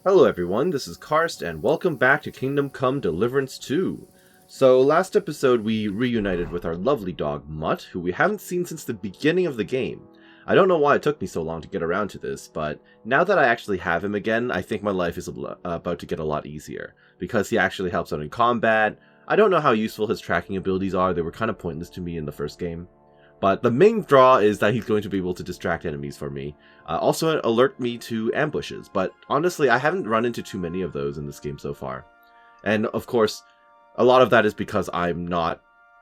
Hello everyone, this is Karst, and welcome back to Kingdom Come Deliverance 2. So, last episode we reunited with our lovely dog, Mutt, who we haven't seen since the beginning of the game. I don't know why it took me so long to get around to this, but now that I actually have him again, I think my life is about to get a lot easier, because he actually helps out in combat. I don't know how useful his tracking abilities are, they were kind of pointless to me in the first game. But the main draw is that he's going to be able to distract enemies for me. Also alert me to ambushes, but honestly I haven't run into too many of those in this game so far. And of course, a lot of that is because I'm not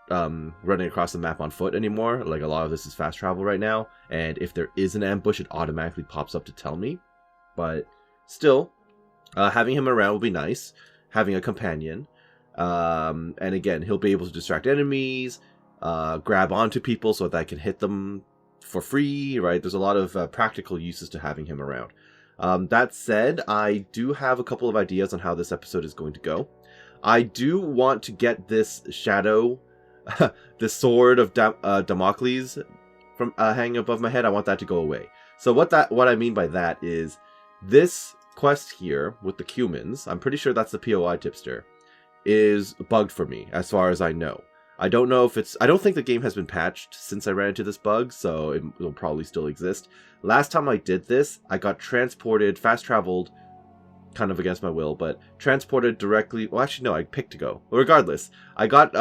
running across the map on foot anymore. Like, a lot of this is fast travel right now, and if there is an ambush it automatically pops up to tell me. But still, having him around will be nice, having a companion. And again, he'll be able to distract enemies, grab onto people so that I can hit them for free, right? There's a lot of practical uses to having him around. That said, I do have a couple of ideas on how this episode is going to go. I do want to get this shadow, the sword of Damocles from hanging above my head. I want that to go away. So what I mean by that is this quest here with the Cumans, I'm pretty sure that's the POI tipster, is bugged for me as far as I know. I don't know if it's... I don't think the game has been patched since I ran into this bug, so it'll probably still exist. Last time I did this, I got transported, fast-traveled, kind of against my will, but transported directly... Well, actually, no, I picked to go. Regardless, I got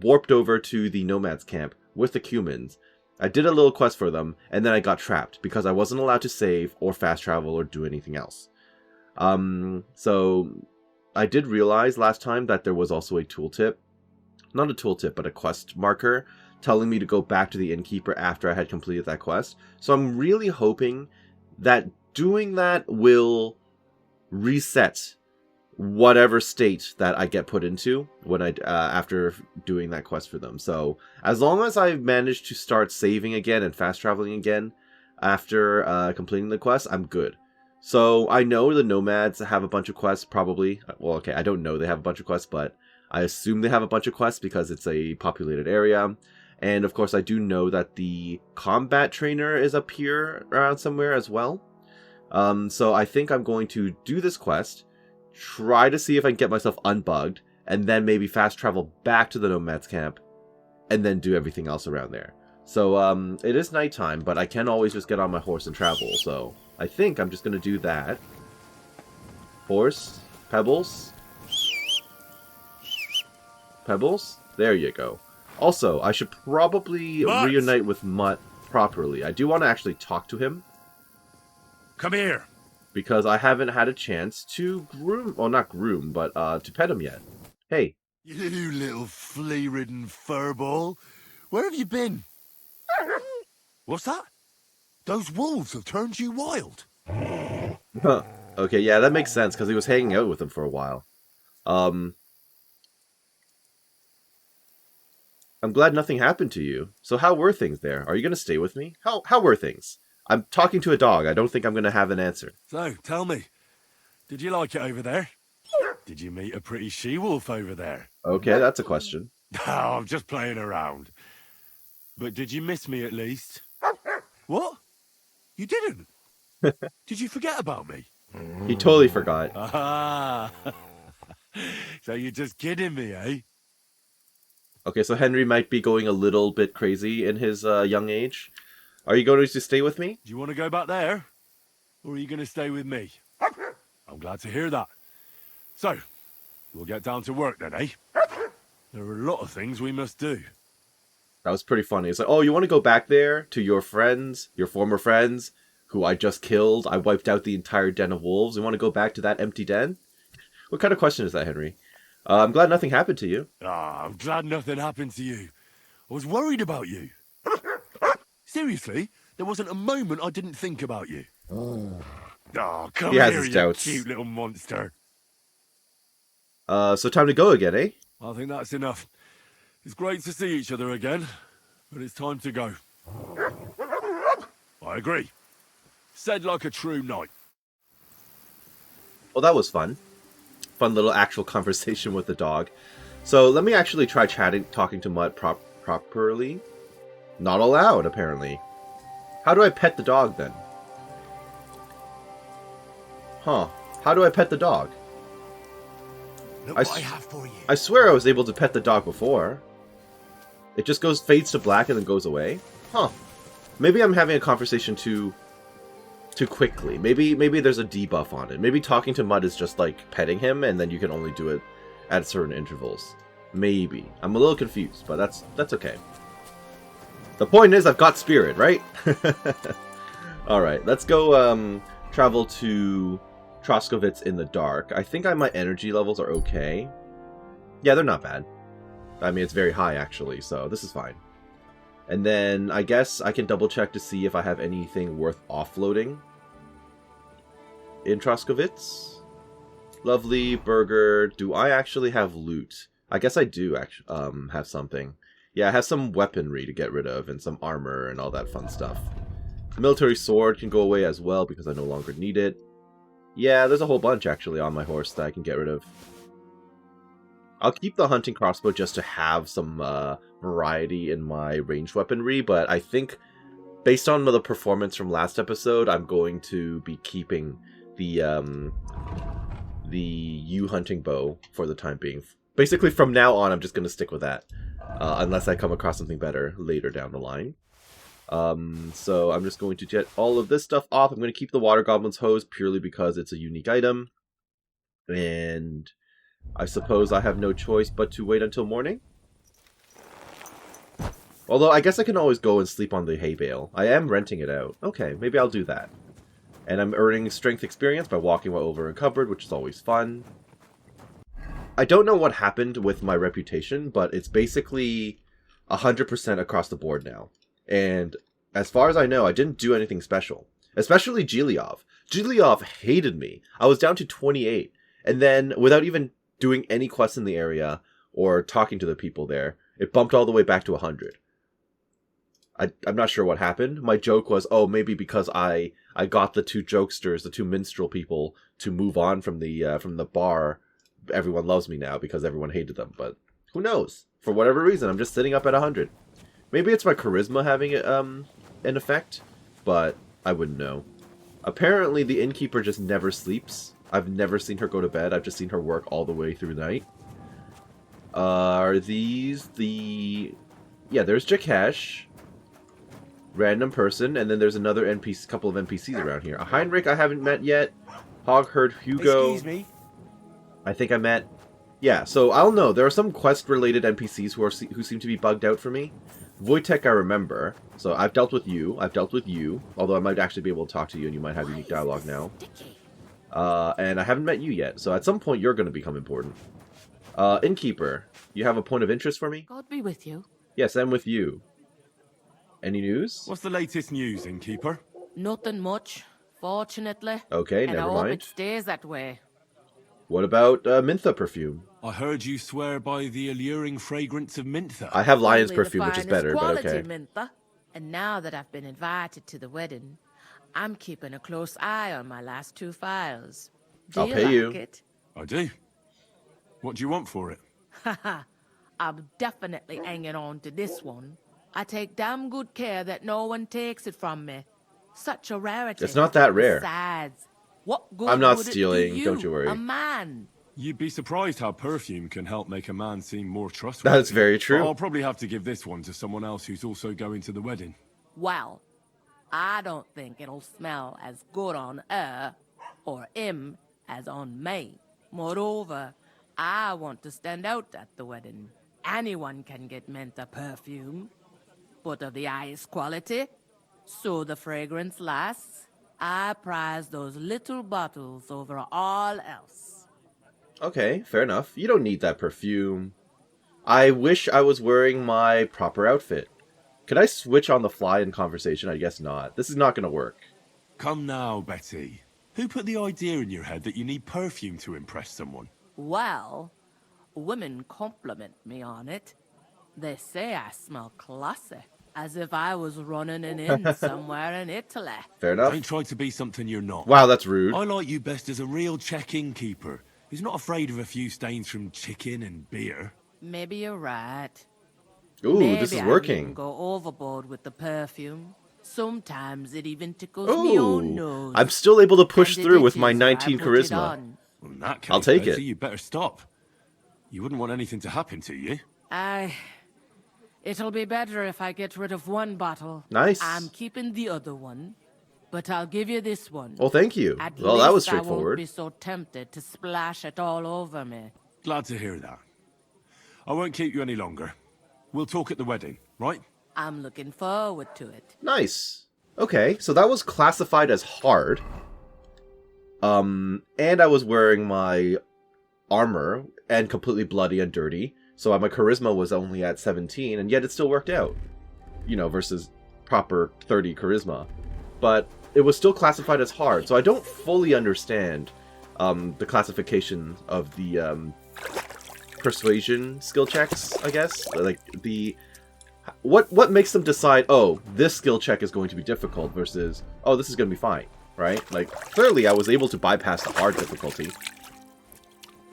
warped over to the nomads camp with the Cumans. I did a little quest for them, and then I got trapped because I wasn't allowed to save or fast-travel or do anything else. So I did realize last time that there was also a tooltip. Not a tooltip, but a quest marker telling me to go back to the innkeeper after I had completed that quest. So I'm really hoping that doing that will reset whatever state that I get put into when after doing that quest for them. So as long as I manage to start saving again and fast traveling again after completing the quest, I'm good. So I know the nomads have a bunch of quests, probably. Well, okay, I don't know they have a bunch of quests, but I assume they have a bunch of quests because it's a populated area. And of course I do know that the combat trainer is up here around somewhere as well. So I think I'm going to do this quest, try to see if I can get myself unbugged, and then maybe fast travel back to the nomads camp, and then do everything else around there. So it is nighttime, but I can always just get on my horse and travel. So I think I'm just going to do that. Horse, Pebbles. Pebbles? There you go. Also, I should probably reunite with Mutt properly. I do want to actually talk to him. Come here. Because I haven't had a chance to groom... Well, not groom, but to pet him yet. Hey. You little flea-ridden furball. Where have you been? What's that? Those wolves have turned you wild. Huh. Okay, yeah, that makes sense, because he was hanging out with him for a while. I'm glad nothing happened to you. So how were things there? Are you going to stay with me? How were things? I'm talking to a dog. I don't think I'm going to have an answer. So, tell me, did you like it over there? Did you meet a pretty she-wolf over there? Okay, that's a question. Oh, I'm just playing around. But did you miss me at least? What? You didn't? Did you forget about me? He totally forgot. Ah, so you're just kidding me, eh? Okay, so Henry might be going a little bit crazy in his young age. Are you going to stay with me? Do you want to go back there? Or are you going to stay with me? I'm glad to hear that. So, we'll get down to work then, eh? There are a lot of things we must do. That was pretty funny. It's like, oh, you want to go back there to your friends, your former friends, who I just killed? I wiped out the entire den of wolves. You want to go back to that empty den? What kind of question is that, Henry? I'm glad nothing happened to you. Ah, I'm glad nothing happened to you. I was worried about you. Seriously, there wasn't a moment I didn't think about you. Oh, come here, you cute little monster. So time to go again, eh? I think that's enough. It's great to see each other again, but it's time to go. I agree. Said like a true knight. Well, that was fun. Fun little actual conversation with the dog. So let me actually try talking to Mutt properly. Not allowed, apparently. How do I pet the dog, then? Huh. How do I pet the dog? Look what I have for you. I swear I was able to pet the dog before. It just fades to black and then goes away? Huh. Maybe I'm having a conversation too quickly. Maybe there's a debuff on it. Maybe talking to Mud is just like petting him and then you can only do it at certain intervals. Maybe. I'm a little confused, but that's okay. The point is I've got spirit, right? Alright, let's go travel to Troskovitz in the dark. I think my energy levels are okay. Yeah, they're not bad. I mean, it's very high, actually, so this is fine. And then, I guess I can double check to see if I have anything worth offloading in Troskovitz. Lovely burger. Do I actually have loot? I guess I do actually have something. Yeah, I have some weaponry to get rid of, and some armor, and all that fun stuff. The military sword can go away as well, because I no longer need it. Yeah, there's a whole bunch, actually, on my horse that I can get rid of. I'll keep the hunting crossbow just to have some variety in my ranged weaponry, but I think, based on the performance from last episode, I'm going to be keeping the yew hunting bow for the time being. Basically, from now on, I'm just going to stick with that, unless I come across something better later down the line. So I'm just going to get all of this stuff off. I'm going to keep the Water Goblin's hose purely because it's a unique item. And I suppose I have no choice but to wait until morning. Although I guess I can always go and sleep on the hay bale. I am renting it out. Okay, maybe I'll do that. And I'm earning strength experience by walking while over encumbered, which is always fun. I don't know what happened with my reputation, but it's basically 100% across the board now. And as far as I know, I didn't do anything special. Especially Giliov. Giliov hated me. I was down to 28. And then, without even doing any quests in the area, or talking to the people there, it bumped all the way back to 100. I'm not sure what happened. My joke was, oh, maybe because I got the two jokesters, the two minstrel people, to move on from the bar. Everyone loves me now because everyone hated them. But who knows? For whatever reason, I'm just sitting up at 100. Maybe it's my charisma having an effect, but I wouldn't know. Apparently, the innkeeper just never sleeps. I've never seen her go to bed. I've just seen her work all the way through the night. Are these the... Yeah, there's Jakesh. Random person, and then there's another NPC, couple of NPCs around here. A Heinrich I haven't met yet. Hogherd Hugo. Excuse me. I think I met. Yeah, so I'll know. There are some quest-related NPCs who seem to be bugged out for me. Wojtek I remember. So I've dealt with you. I've dealt with you. Although I might actually be able to talk to you, and you might have unique dialogue now. And I haven't met you yet. So at some point, you're going to become important. Innkeeper, you have a point of interest for me? God be with you. Yes, I'm with you. Any news? What's the latest news, innkeeper? Nothing much, fortunately. Okay, and never I hope mind. it stays that way. What about Mintha perfume? I heard you swear by the alluring fragrance of Mintha. I have lion's Only the perfume, which is finest better, but quality, okay. Mintha. And now that I've been invited to the wedding, I'm keeping a close eye on my last 2 files. Do I'll you pay like you. it? I do. What do you want for it? Haha, I'm definitely hanging on to this one. I take damn good care that no one takes it from me. Such a rarity. It's not that rare. Besides, what good I'm not would it do stealing, you, don't you worry. A man. You'd be surprised how perfume can help make a man seem more trustworthy. That's very true. But I'll probably have to give this one to someone else who's also going to the wedding. Well, I don't think it'll smell as good on her or him as on me. Moreover, I want to stand out at the wedding. Anyone can get Mintha perfume, but of the highest quality, so the fragrance lasts. I prize those little bottles over all else. Okay, fair enough. You don't need that perfume. I wish I was wearing my proper outfit. Could I switch on the fly in conversation? I guess not. This is not going to work. Come now, Betty. Who put the idea in your head that you need perfume to impress someone? Well, women compliment me on it. They say I smell classy, as if I was running an inn somewhere in Italy. Fair enough. Don't try to be something you're not. Wow, that's rude. I like you best as a real check-in keeper who's not afraid of a few stains from chicken and beer. Maybe you're right. Ooh, Maybe this is I working. didn't go overboard with the perfume. Sometimes it even tickles me own Oh, nose. I'm still able to push And through it with my itches where I 19 put it charisma. on. Well, in that case, I'll take Betsy, it. you better stop. You wouldn't want anything to happen to you. It'll be better if I get rid of one bottle. Nice. I'm keeping the other one, but I'll give you this one. Well, thank you. At Well, least that was I won't straightforward. be so tempted to splash it all over me. Glad to hear that. I won't keep you any longer. We'll talk at the wedding, right? I'm looking forward to it. Nice. Okay, so that was classified as hard. And I was wearing my armor and completely bloody and dirty. So my charisma was only at 17, and yet it still worked out. You know, versus proper 30 charisma. But it was still classified as hard, so I don't fully understand the classification of the persuasion skill checks, I guess. Like, what makes them decide, oh, this skill check is going to be difficult versus, oh, this is going to be fine, right? Like, clearly I was able to bypass the hard difficulty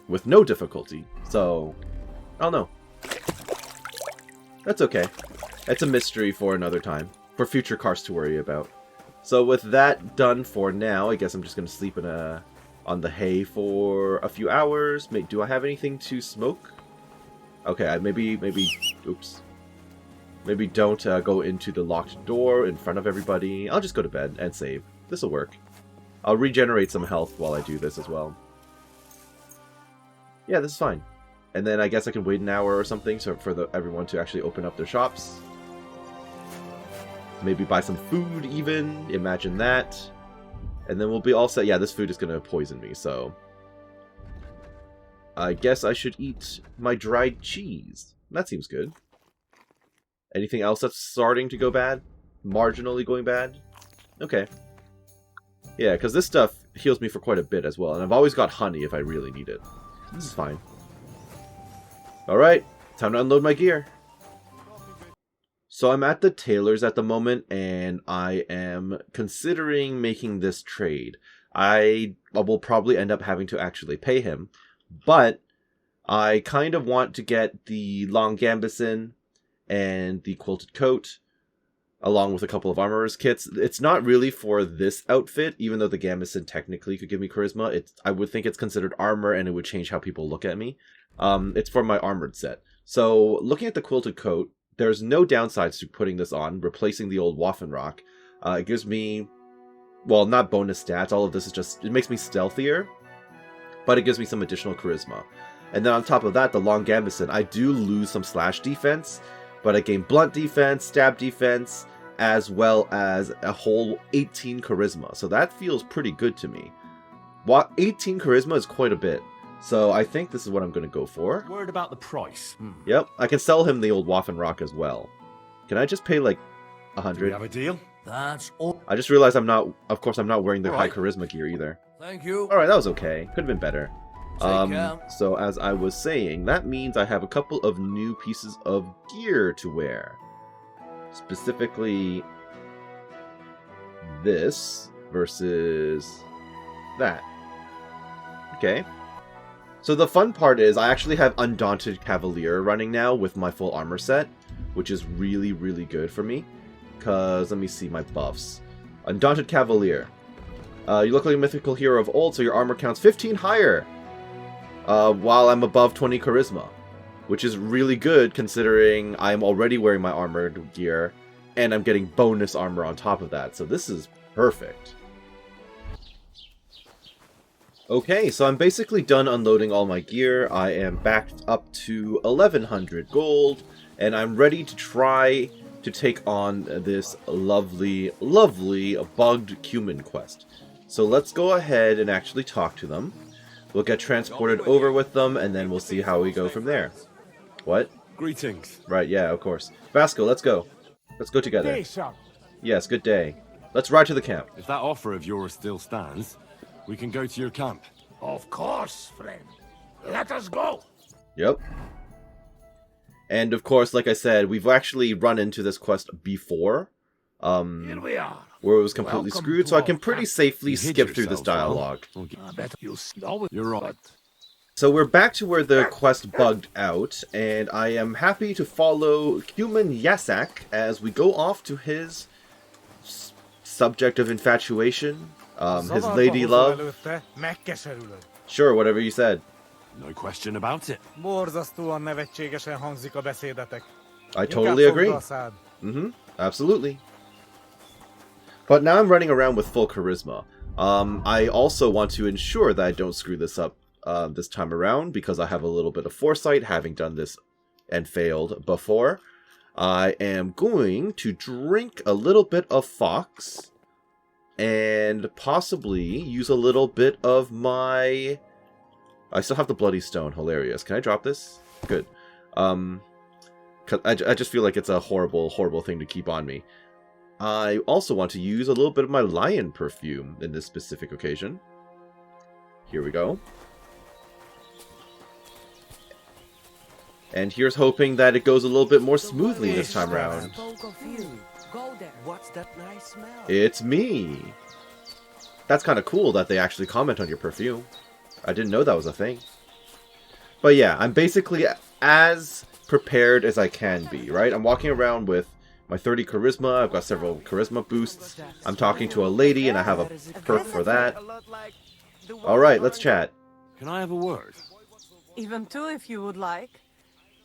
with no difficulty, so I don't know. That's okay. It's a mystery for another time, for future cars to worry about. So with that done for now, I guess I'm just going to sleep on the hay for a few hours. Do I have anything to smoke? Okay, maybe, oops. Maybe don't go into the locked door in front of everybody. I'll just go to bed and save. This'll work. I'll regenerate some health while I do this as well. Yeah, this is fine. And then I guess I can wait an hour or something for everyone to actually open up their shops. Maybe buy some food even. Imagine that. And then we'll be all set. Yeah, this food is going to poison me, so I guess I should eat my dried cheese. That seems good. Anything else that's starting to go bad? Marginally going bad? Okay. Yeah, because this stuff heals me for quite a bit as well. And I've always got honey if I really need it. This is fine. Alright, time to unload my gear. So I'm at the tailor's at the moment, and I am considering making this trade. I will probably end up having to actually pay him, but I kind of want to get the long gambeson and the quilted coat, along with a couple of armorer's kits. It's not really for this outfit, even though the gambeson technically could give me charisma. I would think it's considered armor, and it would change how people look at me. It's for my armored set. So, looking at the quilted coat, there's no downsides to putting this on, replacing the old Waffenrock. It gives me, well, not bonus stats, all of this is just, it makes me stealthier, but it gives me some additional charisma. And then on top of that, the long gambeson, I do lose some slash defense, but I gain blunt defense, stab defense, as well as a whole 18 charisma. So that feels pretty good to me. 18 charisma is quite a bit. So I think this is what I'm going to go for. Worried about the price? Yep, I can sell him the old Waffenrock as well. Can I just pay like 100? Do we have a deal? That's all. I just realized I'm not, of course I'm not wearing the high Alright. charisma gear either. Thank you. Alright, that was okay. Could have been better. Take care. So as I was saying, that means I have a couple of new pieces of gear to wear. Specifically, this versus that. Okay. So the fun part is I actually have Undaunted Cavalier running now with my full armor set, which is really, really good for me. Because, let me see my buffs. Undaunted Cavalier. You look like a mythical hero of old, so your armor counts 15 higher. While I'm above 20 charisma. Which is really good considering I'm already wearing my armored gear, and I'm getting bonus armor on top of that. So this is perfect. Okay, so I'm basically done unloading all my gear. I am backed up to 1100 gold, and I'm ready to try to take on this lovely, lovely bugged Cuman quest. So let's go ahead and actually talk to them. We'll get transported over with them, and then we'll see how we go from there. What? Greetings. Right, yeah, of course. Vasco, let's go. Let's go together. Yes, good day. Let's ride to the camp. If that offer of yours still stands, we can go to your camp. Of course, friend. Let us go. Yep. And of course, like I said, we've actually run into this quest before. Here we are. Where it was completely Welcome screwed, to so I our can pretty camp. safely You hid skip through this yourselves, well. dialogue. I bet you know it. You're right. So we're back to where the quest bugged out, and I am happy to follow Cuman Yasak as we go off to his subject of infatuation, his lady love. Sure, whatever you said. No question about it. Borzasztóan nevetségesen hangzik a beszédetek. I totally agree. Absolutely. But now I'm running around with full charisma. I also want to ensure that I don't screw this up this time around, because I have a little bit of foresight, having done this and failed before. I am going to drink a little bit of Fox, and possibly use a little bit of my... I still have the Bloody Stone. Hilarious. Can I drop this? Good. 'Cause I just feel like it's a horrible, horrible thing to keep on me. I also want to use a little bit of my lion perfume in this specific occasion. Here we go. And here's hoping that it goes a little bit more smoothly this time around. What's that nice smell? It's me! That's kind of cool that they actually comment on your perfume. I didn't know that was a thing. But yeah, I'm basically as prepared as I can be, right? I'm walking around with my 30 charisma. I've got several charisma boosts. I'm talking to a lady and I have a perk for that. Alright, let's chat. Can I have a word? Even two if you would like.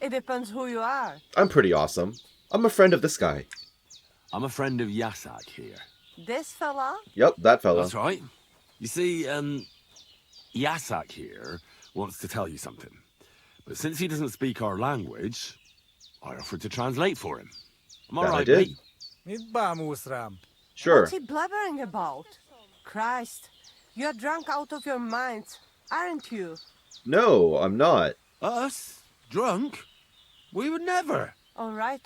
It depends who you are. I'm pretty awesome. I'm a friend of this guy. I'm a friend of Yasak here. This fella? Yep, that fella. That's right. You see, Yasak here wants to tell you something. But since he doesn't speak our language, I offered to translate for him. Am I That I right, did. mate? Mit bámulsz rám? Sure. What's he blabbering about? Christ, you're drunk out of your mind, aren't you? No, I'm not. Us? Drunk? We would never. All right.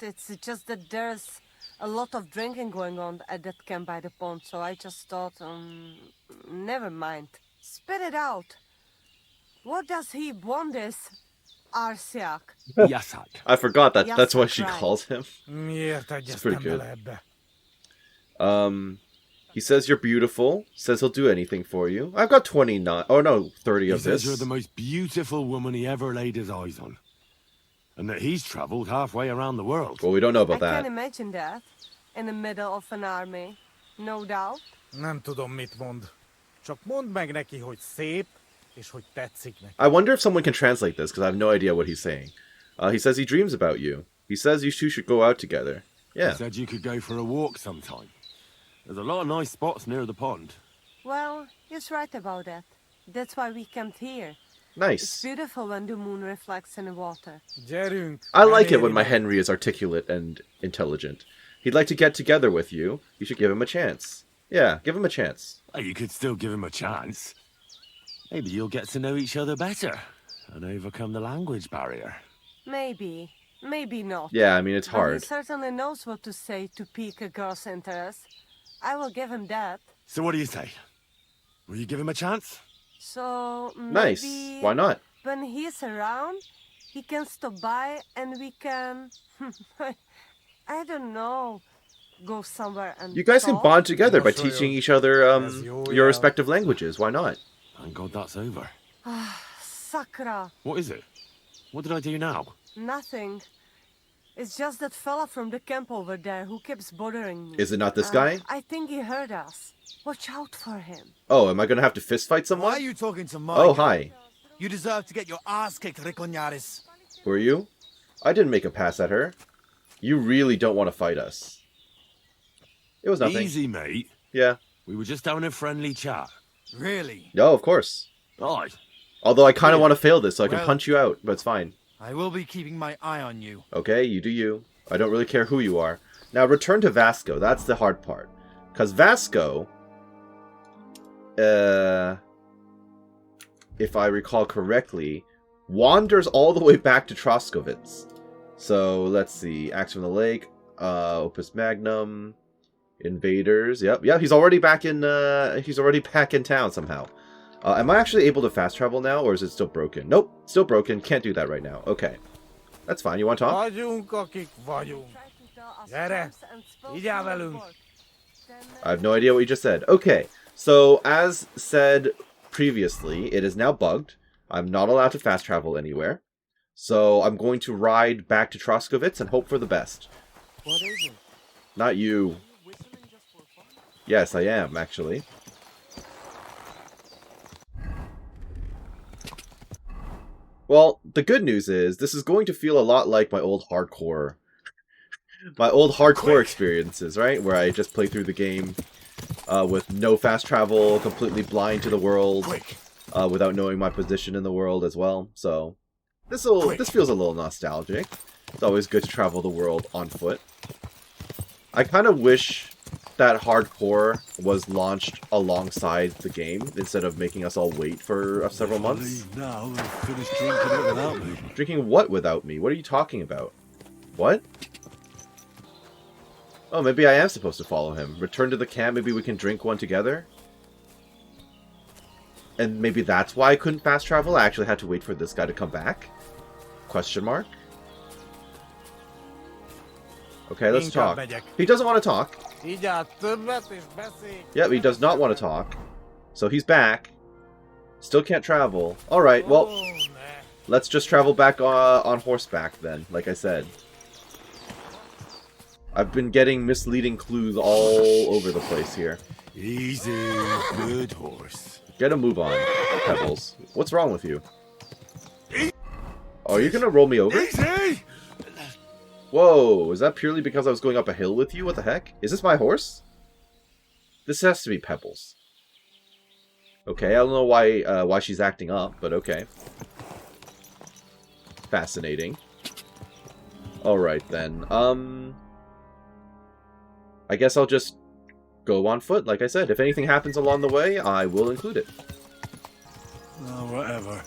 It's just that there's a lot of drinking going on at that camp by the pond, so I just thought, never mind. Spit it out. What does he want this, Arsiak? Yasak. I forgot that. That's what Yasak, she right. calls him. Miért pretty egyeztem good. bele ebbe? He says you're beautiful. Says he'll do anything for you. I've got 29. Oh no, 30 He of says this. you're the most beautiful woman he ever laid his eyes on. And that he's travelled halfway around the world. Well, we don't know I about can that. imagine that. In the middle of an army. No doubt. Nem tudom, mit mond. Csak mondd meg neki, hogy szép, és hogy tetszik neki. I wonder if someone can translate this, because I have no idea what he's saying. He says he dreams about you. He says you two should go out together. He Yeah. said you could go for a walk sometime. There's a lot of nice spots near the pond. Well, he's right about that. That's why we camped here. It's Nice. beautiful when the moon reflects in the water. Gyerünk! I like it when my eléri meg. Henry is articulate and intelligent. He'd like to get together with you. You should give him a chance. Yeah, give him a chance. Well, you could still give him a chance. Maybe you'll get to know each other better and overcome the language barrier. Maybe. Maybe not. Yeah, I mean, it's But he hard. certainly knows what to say to pique a girl's interest. I will give him that. So what do you say? Will you give him a chance? So Nice. maybe Why not? when he's around, he can stop by and we can, I don't know, go somewhere and You guys can talk? bond together by Most royal. teaching each other As you your will. respective languages. Why not? Thank God that's over. Sakra, What is it? What did I do now? nothing. It's just that fella from the camp over there who keeps bothering me. Is it not this guy? I think he heard us. Watch out for him. Oh, am I going to have to fist fight Why someone? are you talking to my Oh, guy? hi. You deserve to get your ass kicked, Riconyaris. Who are you? I didn't make a pass at her. You really don't want to fight us. It was nothing. Easy, mate. Yeah. We were just having a friendly chat. Really? No, of course. Aye. Although I kind of want to fail this so I can Well- punch you out, but it's fine. I will be keeping my eye on you. Okay, you do you. I don't really care who you are. Now return to Vasco. That's the hard part. Because Vasco, if I recall correctly, wanders all the way back to Troskovitz. So let's see. Axe from the Lake, Opus Magnum, Invaders. Yep, he's already back in. He's already back in town somehow. Am I actually able to fast travel now, or is it still broken? Nope, still broken. Can't do that right now. Okay, that's fine. You want to talk? Vagyunk, akik vagyunk. Try to tell us Gyere, terms and spells így áll from the velünk. book. Then, I have no idea what you just said. Okay, so as said previously, it is now bugged. I'm not allowed to fast travel anywhere. So I'm going to ride back to Troskovitz and hope for the best. What is it? Not you. Whistling just for fun? Yes, I am, actually. Well, the good news is, this is going to feel a lot like my old hardcore experiences, right? Where I just play through the game with no fast travel, completely blind to the world, without knowing my position in the world as well. So, this feels a little nostalgic. It's always good to travel the world on foot. I kind of wish that hardcore was launched alongside the game instead of making us all wait for several months. Now and finish drinking it without me. Drinking what without me? What are you talking about? What? Oh, maybe I am supposed to follow him. Return to the camp, maybe we can drink one together? And maybe that's why I couldn't fast travel? I actually had to wait for this guy to come back? Question mark? Okay, let's talk. He doesn't want to talk. Yep, he does not want to talk. So he's back. Still can't travel. Alright, well, let's just travel back on horseback then, like I said. I've been getting misleading clues all over the place here. Easy, good horse. Get a move on, Pebbles. What's wrong with you? Oh, are you gonna roll me over? Easy! Whoa, is that purely because I was going up a hill with you? What the heck? Is this my horse? This has to be Pebbles. Okay, I don't know why she's acting up, but okay. Fascinating. Alright then, I guess I'll just go on foot, like I said. If anything happens along the way, I will include it. Oh, whatever.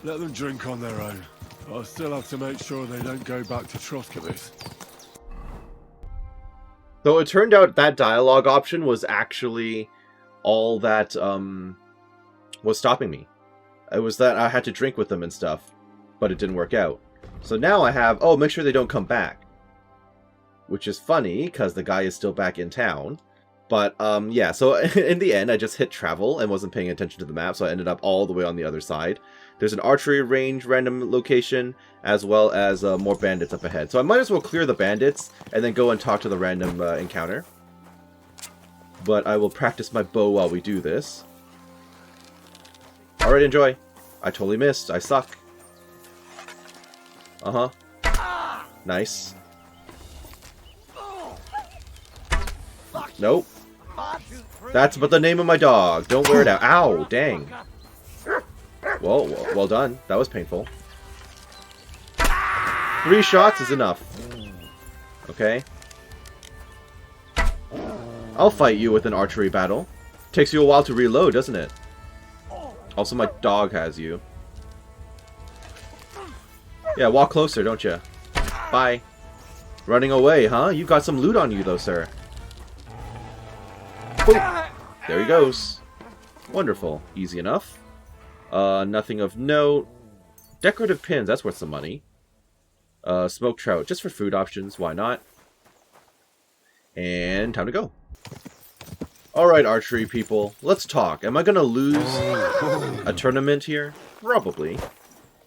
Let them drink on their own. I'll still have to make sure they don't go back to Troskabis. So it turned out that dialogue option was actually all that was stopping me. It was that I had to drink with them and stuff, but it didn't work out. So now I have, oh, make sure they don't come back. Which is funny, because the guy is still back in town. But, yeah, so in the end, I just hit travel and wasn't paying attention to the map, so I ended up all the way on the other side. There's an archery range random location, as well as more bandits up ahead. So I might as well clear the bandits, and then go and talk to the random encounter. But I will practice my bow while we do this. Alright, enjoy. I totally missed. I suck. Uh-huh. Nice. Nope. That's but the name of my dog. Don't wear it out. Ow, dang. Well done. That was painful. 3 shots is enough. Okay. I'll fight you with an archery battle. Takes you a while to reload, doesn't it? Also, my dog has you. Yeah, walk closer, don't you? Bye. Running away, huh? You got some loot on you, though, sir. Boop. There he goes. Wonderful. Easy enough. Nothing of note. Decorative pins, that's worth some money. Smoked trout, just for food options, why not? And time to go. Alright, archery people, let's talk. Am I gonna lose a tournament here? Probably.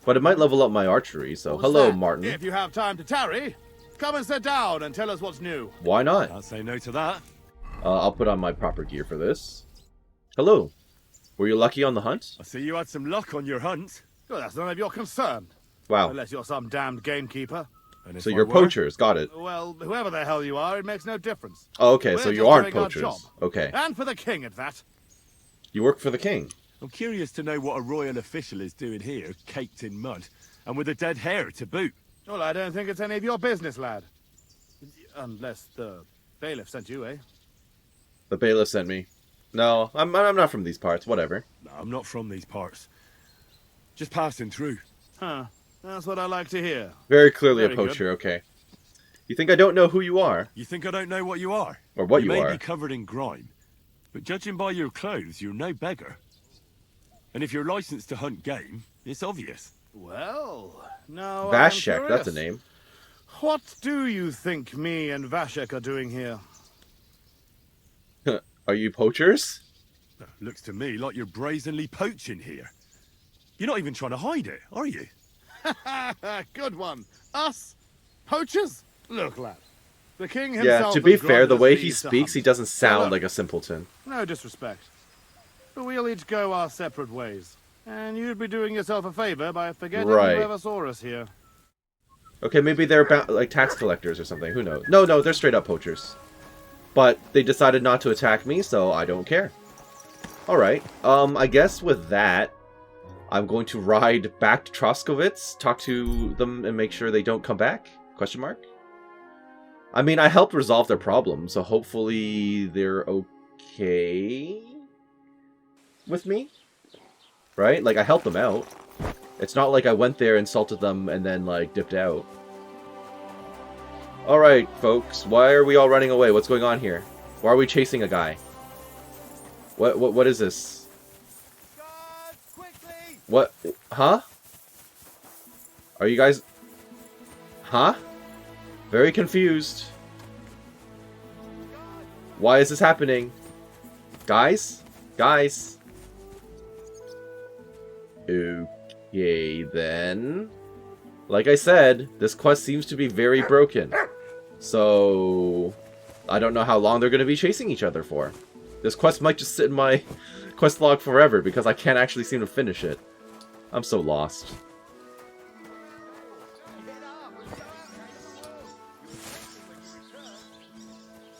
But it might level up my archery, so hello, Martin. If you have time to tarry, come and sit down and tell us what's new. Why not? Can't say no to that. I'll put on my proper gear for this. Hello. Were you lucky on the hunt? I see you had some luck on your hunt. Well, that's none of your concern. Wow. Unless you're some damned gamekeeper. And if So I you're were, poachers, got it. Well, whoever the hell you are, it makes no difference. Oh, okay, We're so you just aren't doing our job. poachers. Okay. And for the king at that. You work for the king. I'm curious to know what a royal official is doing here, caked in mud, and with a dead hair to boot. Well, I don't think it's any of your business, lad. Unless the bailiff sent you, eh? The bailiff sent me. No, I'm not from these parts, whatever. No, I'm not from these parts. Just passing through. Huh. That's what I like to hear. Very clearly Very a poacher, okay. You think I don't know who you are? You think I don't know what you are? Or what you you may are. be covered in grime, but judging by your clothes, you're no beggar. And if you're licensed to hunt game, it's obvious. Well, now Vashek, that's a name. What do you think me and Vashek are doing here? Are you poachers? Looks to me like you're brazenly poaching here. You're not even trying to hide it, are you? Good one. Us? Poachers? Look, lad. The king Yeah, himself to be has fair, granted the us way leave he to speaks, he hunt. doesn't sound look. like a simpleton. No disrespect. But we'll each go our separate ways. And you'd be doing yourself a favor by forgetting Right. you ever saw us here. Okay, maybe they're like tax collectors or something. Who knows? No, they're straight up poachers. But they decided not to attack me, so I don't care. Alright, I guess with that, I'm going to ride back to Troskowitz, talk to them, and make sure they don't come back? Question mark? I mean, I helped resolve their problem, so hopefully they're okay with me? Right? Like, I helped them out. It's not like I went there, insulted them, and then, like, dipped out. Alright, folks, why are we all running away? What's going on here? Why are we chasing a guy? What is this? God, quickly! What? Huh? Are you guys... Huh? Very confused. Why is this happening? Guys? Guys? Okay, then. Like I said, this quest seems to be very broken. So... I don't know how long they're going to be chasing each other for. This quest might just sit in my quest log forever because I can't actually seem to finish it. I'm so lost.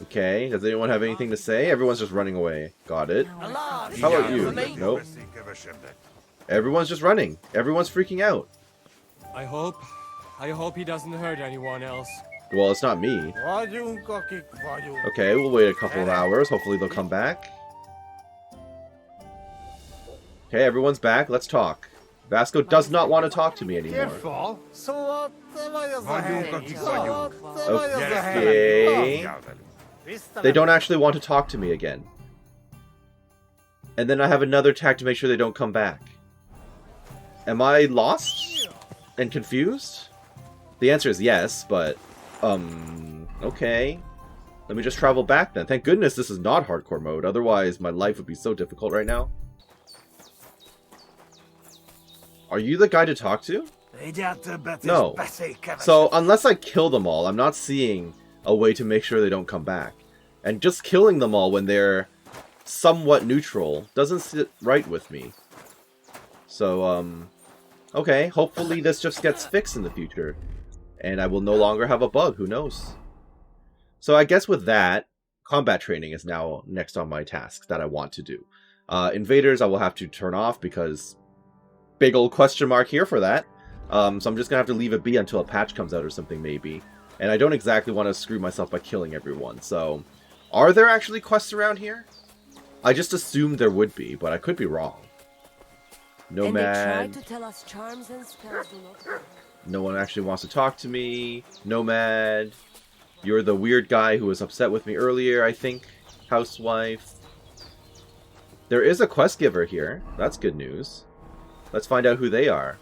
Okay, does anyone have anything to say? Everyone's just running away. Got it. How about you? Nope. Everyone's just running. Everyone's freaking out. I hope he doesn't hurt anyone else. Well, it's not me. Okay, we'll wait a couple of hours. Hopefully they'll come back. Okay, everyone's back. Let's talk. Vasco does not want to talk to me anymore. Okay. They don't actually want to talk to me again. And then I have another attack to make sure they don't come back. Am I lost? And confused? The answer is yes, but... okay. Let me just travel back then. Thank goodness this is not hardcore mode, otherwise my life would be so difficult right now. Are you the guy to talk to? No. So, unless I kill them all, I'm not seeing a way to make sure they don't come back. And just killing them all when they're somewhat neutral doesn't sit right with me. So, okay, hopefully this just gets fixed in the future. And I will no longer have a bug, who knows? So I guess with that, combat training is now next on my tasks that I want to do. Invaders I will have to turn off because big old question mark here for that. So I'm just going to have to leave it be until a patch comes out or something maybe. And I don't exactly want to screw myself by killing everyone. So are there actually quests around here? I just assumed there would be, but I could be wrong. Nomad. And they tried to tell us charms and spells do not work. No one actually wants to talk to me. Nomad. You're the weird guy who was upset with me earlier, I think. Housewife. There is a quest giver here. That's good news. Let's find out who they are.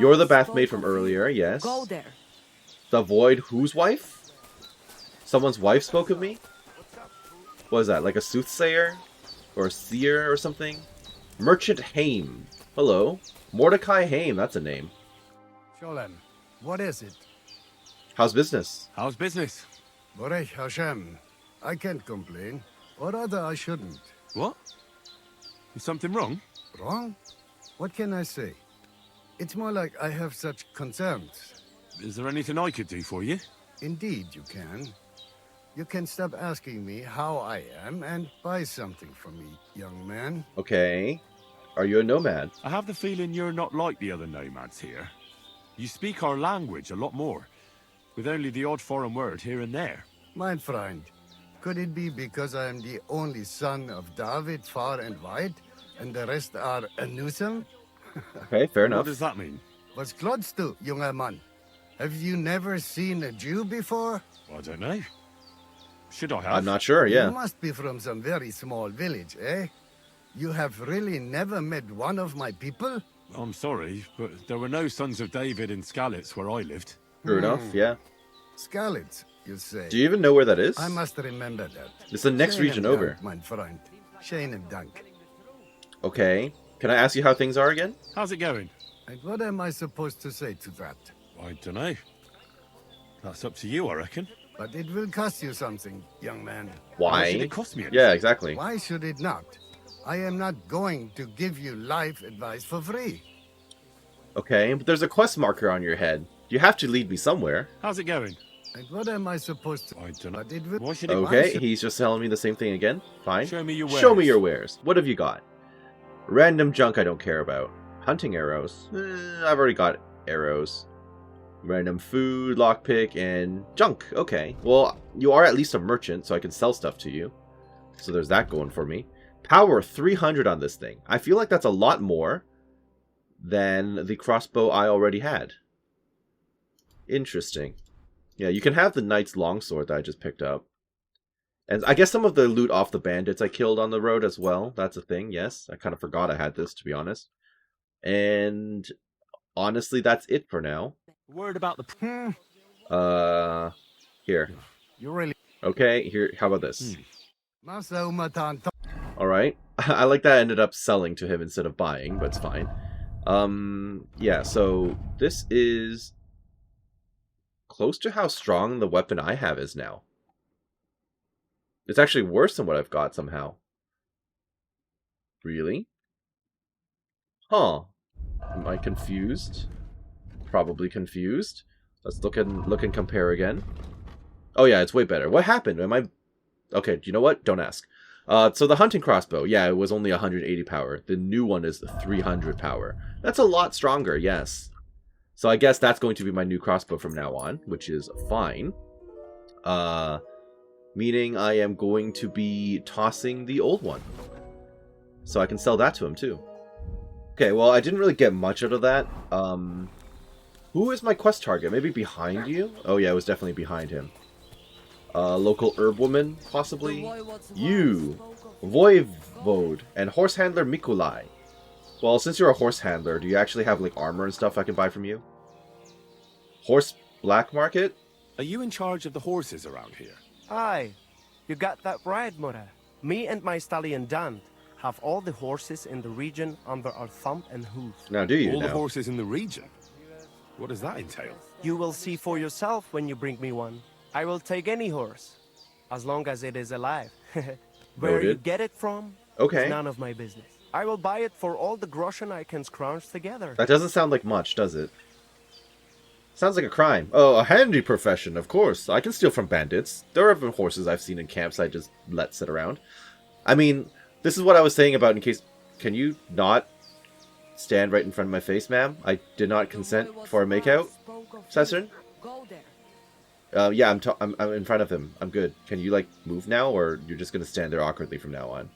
You're the bathmaid from earlier, yes. Go there. The Void whose wife? Someone's wife spoke of me? What is that, like a soothsayer? Or a seer or something? Merchant Haim. Hello. Mordecai Haim, that's a name. Sholem, what is it? How's business? How's business? Borech Hashem. I can't complain. Or rather, I shouldn't. What? Is something wrong? Wrong? What can I say? It's more like I have such concerns. Is there anything I could do for you? Indeed, you can. You can stop asking me how I am and buy something from me, young man. Okay. Are you a nomad? I have the feeling you're not like the other nomads here. You speak our language a lot more, with only the odd foreign word here and there. Mein Freund, could it be because I am the only son of David, far and wide, and the rest are Anusam? Okay, fair enough. What does that mean? Was klotzt du, junger Mann? Have you never seen a Jew before? I don't know. Should I have? I'm not sure, yeah. You must be from some very small village, eh? You have really never met one of my people? I'm sorry, but there were no sons of David in Skalitz where I lived. True enough, yeah. Skalitz, you say? Do you even know where that is? I must remember that. It's the next region over. Mein Freund. Schönen Dank. Okay. Can I ask you how things are again? How's it going? And what am I supposed to say to that? I don't know. That's up to you, I reckon. but it will cost you something, young man. Why should Why? it cost me anything? Yeah, exactly. Why should it not? I am not going to give you life advice for free. Okay, but there's a quest marker on your head. You have to lead me somewhere. How's it going? And what am I supposed to? I don't know. But it will. Why should it? Okay, he's just telling me the same thing again. Fine. Show me your wares. Show me your wares. What have you got? Random junk I don't care about. Hunting arrows. I've already got arrows. Random food, lockpick, and junk. Okay. Well, you are at least a merchant, so I can sell stuff to you. So there's that going for me. Power 300 on this thing. I feel like that's a lot more than the crossbow I already had. Interesting. Yeah, you can have the knight's longsword that I just picked up. And I guess some of the loot off the bandits I killed on the road as well. That's a thing, yes. I kind of forgot I had this, to be honest. And honestly, that's it for now. Word about the... Here. You really. Okay, here, how about this? Masa umatan. Alright. I like that I ended up selling to him instead of buying, but it's fine. Yeah, so this is close to how strong the weapon I have is now. It's actually worse than what I've got somehow. Really? Huh. Am I confused? Probably confused. Let's look and compare again. Oh yeah, it's way better. What happened? Am I... Okay, you know what? Don't ask. So the hunting crossbow, yeah, it was only 180 power. The new one is 300 power. That's a lot stronger, yes. So I guess that's going to be my new crossbow from now on, which is fine. Meaning I am going to be tossing the old one. So I can sell that to him too. Okay, well, I didn't really get much out of that. Who is my quest target? Maybe behind you? Oh yeah, it was definitely behind him. Local herb woman, possibly? You! Voivode and horse handler Mikulai. Well, since you're a horse handler, do you actually have, like, armor and stuff I can buy from you? Horse black market? Are you in charge of the horses around here? Aye, you got that right, Mura. Me and my stallion Dan have all the horses in the region under our thumb and hoof. Now, do you All now? the horses in the region? What does that entail? You will see for yourself when you bring me one. I will take any horse, as long as it is alive. Where you Noted. get it from, Okay. is none of my business. I will buy it for all the groschen I can scrounge together. That doesn't sound like much, does it? Sounds like a crime. Oh, a handy profession, of course. I can steal from bandits. There have been horses I've seen in camps I just let sit around. I mean, this is what I was saying about in case... Can you not stand right in front of my face, ma'am? I did not consent for a makeout session. Yeah, I'm in front of him. I'm good. Can you, like, move now, or you're just gonna stand there awkwardly from now on?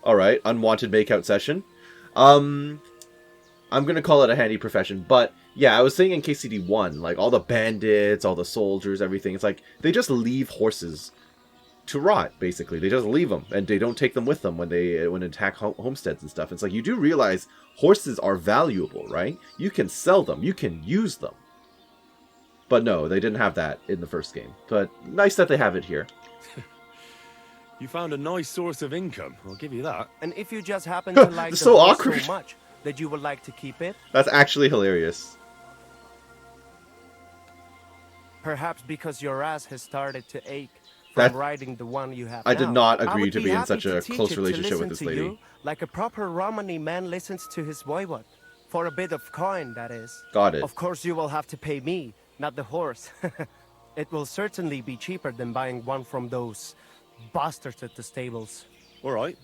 Alright, unwanted makeout session. I'm gonna call it a handy profession, but yeah, I was saying in KCD1, like, all the bandits, all the soldiers, everything, it's like, they just leave horses to rot, basically. They just leave them, and they don't take them with them when they attack homesteads and stuff. It's like, you do realize horses are valuable, right? You can sell them, you can use them. But no, they didn't have that in the first game. But nice that they have it here. You found a nice source of income, I'll give you that. And if you just happen to like the So horse awkward. so much that you would like to keep it, That's actually hilarious. perhaps because your ass has started to ache That- from riding the one you have I did now, not I agree would to be in happy such a teach close it to relationship with listen this to lady. you like a proper Romani man listens to his voivod. For a bit of coin, that is. Got it. Of course you will have to pay me, not the horse. It will certainly be cheaper than buying one from those bastards at the stables. All right.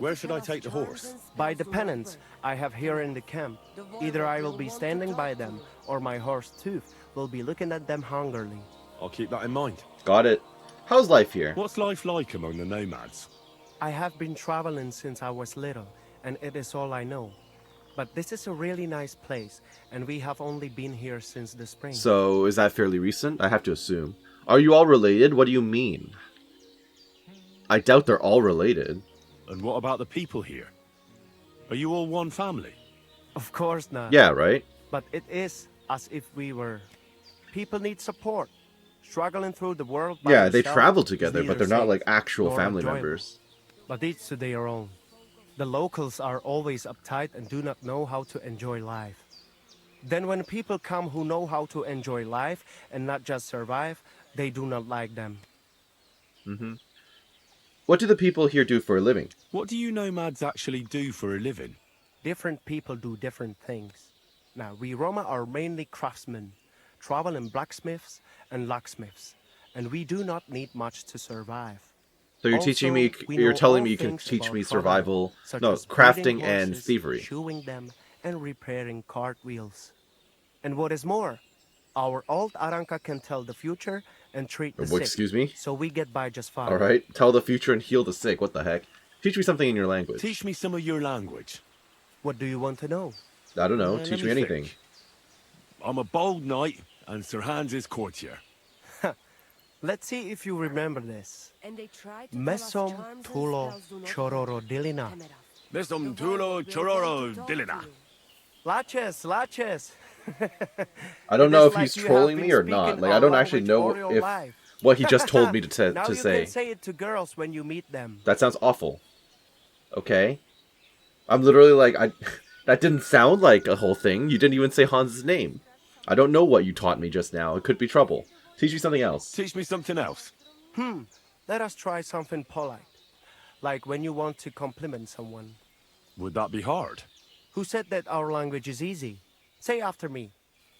Where should I take the horse? By the pennants I have here in the camp. Either I will be standing by them, or my horse Tooth will be looking at them hungrily. I'll keep that in mind. Got it. How's life here? What's life like among the nomads? I have been traveling since I was little, and it is all I know. But this is a really nice place, and we have only been here since the spring. So, is that fairly recent? I have to assume. Are you all related? What do you mean? I doubt they're all related. And what about the people here? Are you all one family? Of course not. Yeah, right? But it is as if we were. People need support. Struggling through the world by Yeah, they yourself travel is together, but neither they're not safe like actual nor family enjoyable. members. But each to their own. The locals are always uptight and do not know how to enjoy life. Then when people come who know how to enjoy life and not just survive, they do not like them. What do the people here do for a living? What do you nomads actually do for a living? Different people do different things. Now, we Roma are mainly craftsmen, traveling blacksmiths and locksmiths, and we do not need much to survive. So you're Also, teaching me, we you're know telling all me you can things teach about me traveling, survival, such no, as crafting breeding and horses, thievery. shoeing them, and repairing cartwheels. And what is more, our old Aranka can tell the future and treat the sick. Excuse me? So we get by just fine. Alright, tell the future and heal the sick, what the heck? Teach me something in your language. Teach me some of your language. What do you want to know? I don't know, Let teach me anything. think. I'm a bold knight, and Sir Hans' courtier. Let's see if you remember this. And they tried to tell us Mesom charms and tulo spells do not chororo work. dilina. Mesum tulo chororo dilina. Laches. I don't It know is if like he's you trolling have me been or not. speaking Like, I our don't actually language know all your if life. what he just told me to Now say. you can say it to girls when you meet them. That sounds awful. Okay? I'm literally like, that didn't sound like a whole thing. You didn't even say Hans' name. I don't know what you taught me just now. It could be trouble. Teach me something else. Teach me something else. Let us try something polite. Like when you want to compliment someone. Would that be hard? Who said that our language is easy? Say after me.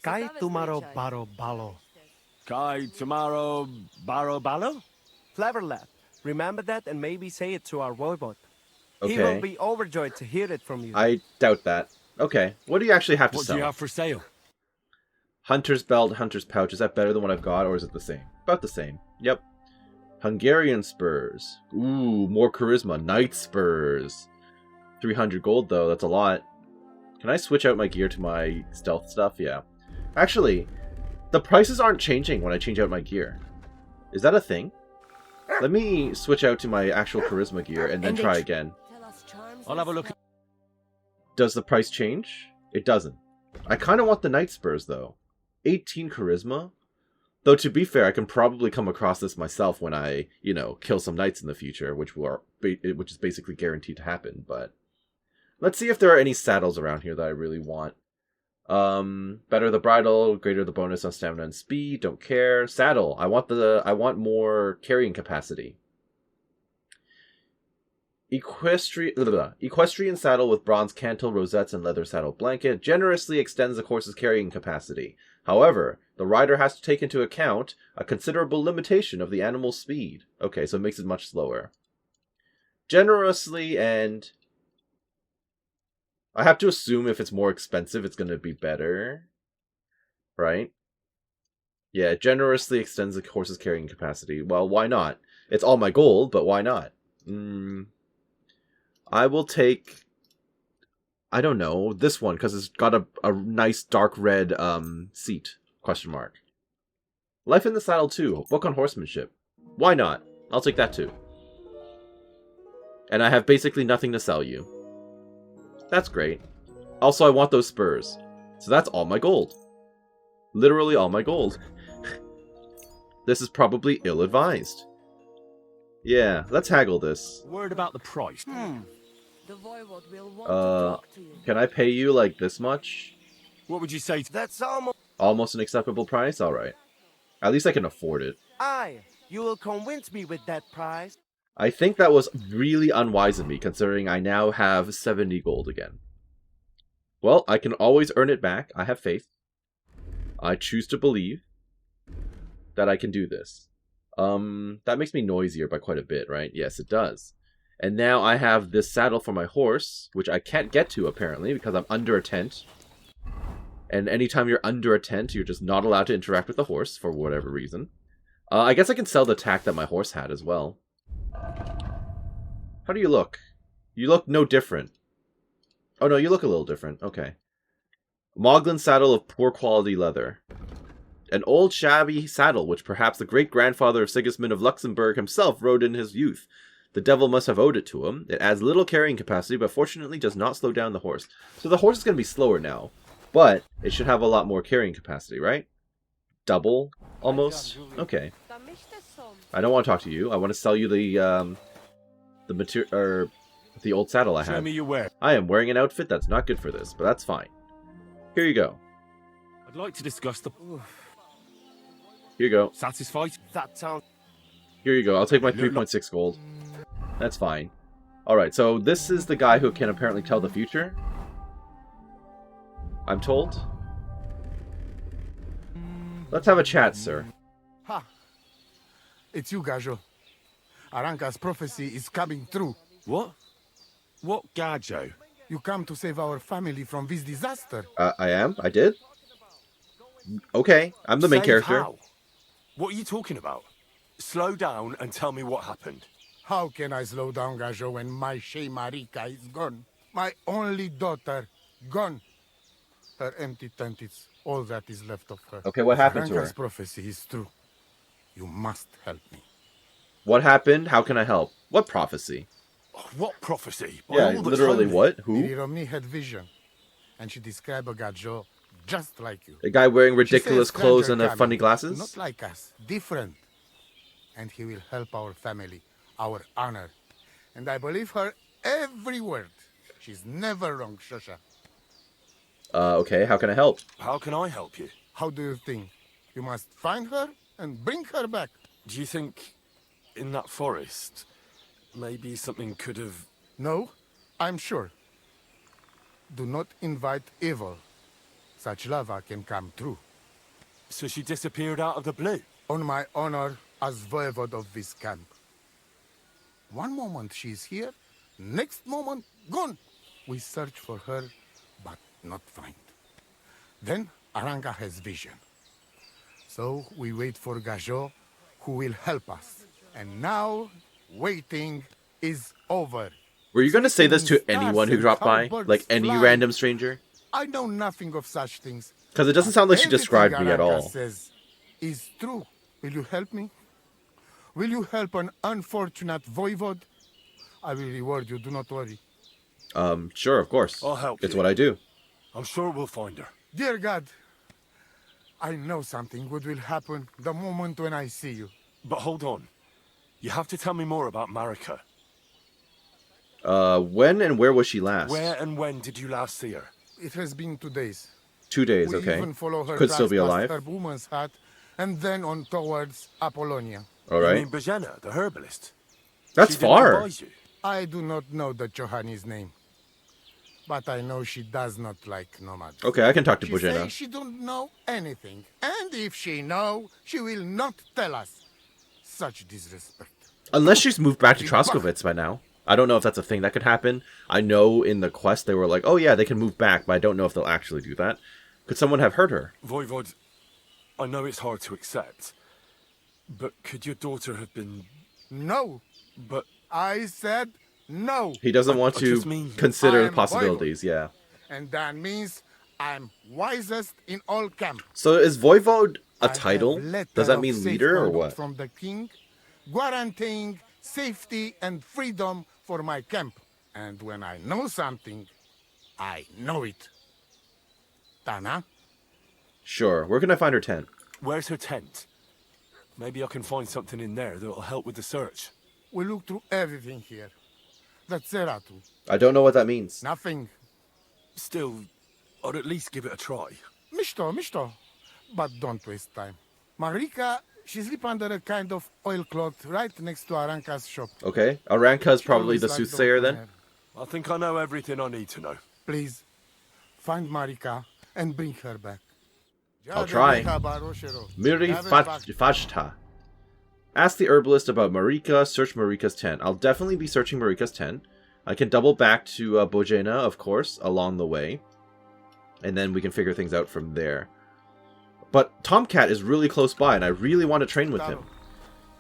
Kai tumaro baro balo. Kai tomorrow baro balo? Clever lad. Remember that and maybe say it to our voivod. Okay. He will be overjoyed to hear it from you. I doubt that. Okay. What do you actually have to What sell? do you have for sale? Hunter's belt, hunter's pouch. Is that better than what I've got, or is it the same? About the same. Yep. Hungarian spurs. Ooh, more charisma. Knight spurs. 300 gold, though. That's a lot. Can I switch out my gear to my stealth stuff? Yeah. Actually, the prices aren't changing when I change out my gear. Is that a thing? Let me switch out to my actual charisma gear and then try again. Tell us charms I'll have a and look. spells. Does the price change? It doesn't. I kind of want the Knight Spurs, though. 18 charisma? Though, to be fair, I can probably come across this myself when I, you know, kill some knights in the future, which is basically guaranteed to happen, but... Let's see if there are any saddles around here that I really want. Better the bridle, greater the bonus on stamina and speed, don't care. Saddle, I want more carrying capacity. Equestrian saddle with bronze cantle, rosettes, and leather saddle blanket generously extends the horse's carrying capacity. However, the rider has to take into account a considerable limitation of the animal's speed. Okay, so it makes it much slower. Generously, and I have to assume if it's more expensive, it's going to be better. Right? Yeah, generously extends the horse's carrying capacity. Well, why not? It's all my gold, but why not? I will take, I don't know, this one, because it's got a nice dark red seat, question mark. Life in the Saddle 2, book on horsemanship. Why not? I'll take that too. And I have basically nothing to sell you. That's great. Also, I want those spurs. So that's all my gold. Literally all my gold. This is probably ill-advised. Yeah, let's haggle this. Word about the price. The voivod will want to talk to you. Can I pay you like this much? What would you say to That's almost... Almost an acceptable price? Alright. At least I can afford it. Aye, you will convince me with that price. I think that was really unwise of me, considering I now have 70 gold again. Well, I can always earn it back. I have faith. I choose to believe that I can do this. That makes me noisier by quite a bit, right? Yes, it does. And now I have this saddle for my horse, which I can't get to, apparently, because I'm under a tent. And anytime you're under a tent, you're just not allowed to interact with the horse, for whatever reason. I guess I can sell the tack that my horse had as well. How do you look? You look no different. Oh no, you look a little different. Okay. Moglin saddle of poor quality leather. An old shabby saddle, which perhaps the great-grandfather of Sigismund of Luxembourg himself rode in his youth. The devil must have owed it to him. It adds little carrying capacity, but fortunately does not slow down the horse. So the horse is going to be slower now, but it should have a lot more carrying capacity, right? Double, almost? Okay. I don't want to talk to you. I want to sell you the material, or the old saddle I Show have. me your wear. I am wearing an outfit that's not good for this, but that's fine. Here you go. I'd like to discuss the... Here you go. Satisfied? That sounds... Here you go. I'll take my 3.6 gold. That's fine. Alright, so this is the guy who can apparently tell the future. I'm told. Let's have a chat, sir. Ha! It's you, Gajo. Aranka's prophecy is coming true. What? What Gajo? You come to save our family from this disaster. I am? I did? Okay, I'm the main Save character. how? What are you talking about? Slow down and tell me what happened. How can I slow down, Gajo, when my Shea Marika is gone? My only daughter, gone. Her empty tent is all that is left of her. Okay, what happened to her? Aranka's prophecy is true. You must help me. What happened? How can I help? What prophecy? What prophecy? By Yeah, all that's literally holy. what? Who? Miri Romney had vision, and she described a Gajo just like you. A guy wearing She ridiculous says clothes stranger and coming, funny glasses? Not like us, different. And he will help our family, our honor. And I believe her every word. She's never wrong, Shosha. Okay, how can I help? How can I help you? How do you think? You must find her and bring her back. Do you think in that forest, maybe something could have... No, I'm sure. Do not invite evil. Such lava can come true. So she disappeared out of the blue? On my honor as voivode of this camp. One moment she's here, next moment gone. We search for her, but not find. Then Aranka has vision. So we wait for Gajo, who will help us. And now, waiting is over. Were you going to say this to Stars anyone who and dropped by? cowbirds Like any fly. random stranger? I know nothing of such things. Because it doesn't sound like she Everything described me at Aranka all. says is true. Will you help me? Will you help an unfortunate voivode? I will reward you, do not worry. Sure, of course. I'll help It's you. what I do. I'm sure we'll find her. Dear God, I know something good will happen the moment when I see you. But hold on. You have to tell me more about Marika. When and where was she last? Where and when did you last see her? It has been 2 days. 2 days, We okay. even follow her Could still tracks be past alive. her woman's hut, and then on towards Apollonia. All You right. mean Bojana, the herbalist? That's She didn't far. advise you. I do not know the Johani's name, but I know she does not like nomads. Okay, I can talk to She Bojana. says she don't know anything, and if she know, she will not tell us. Such disrespect. Unless she's moved back to Troskovitz by now. I don't know if that's a thing that could happen. I know in the quest they were like, oh yeah, they can move back, but I don't know if they'll actually do that. Could someone have heard her? Voivod, I know it's hard to accept, but could your daughter have been... No, But I said no, He doesn't want I to just mean- consider I the am possibilities, yeah. and that means I'm wisest in all camp. So is Voivode a I have title? letter Does that of mean leader or safeguard what? From the king, guaranteeing safety and freedom for my camp. And when I know something, I know it. Tana? Sure. Where can I find her tent? where's her tent? Maybe I can find something in there that'll help with the search. We look through everything here. That's Zeratu. I don't know what that means. Nothing. Still, I'd at least give it a try. Mishto. But don't waste time. Marika, she sleep under a kind of oilcloth right next to Aranka's shop. Okay. Aranka's probably Always the liked soothsayer open then? air. I think I know everything I need to know. Please, find Marika and bring her back. I'll try. Miri Fajta. Ask the herbalist about Marika, search Marika's tent. I'll definitely be searching Marika's tent. I can double back to Bojana, of course, along the way. And then we can figure things out from there. But Tomcat is really close by, and I really want to train with him.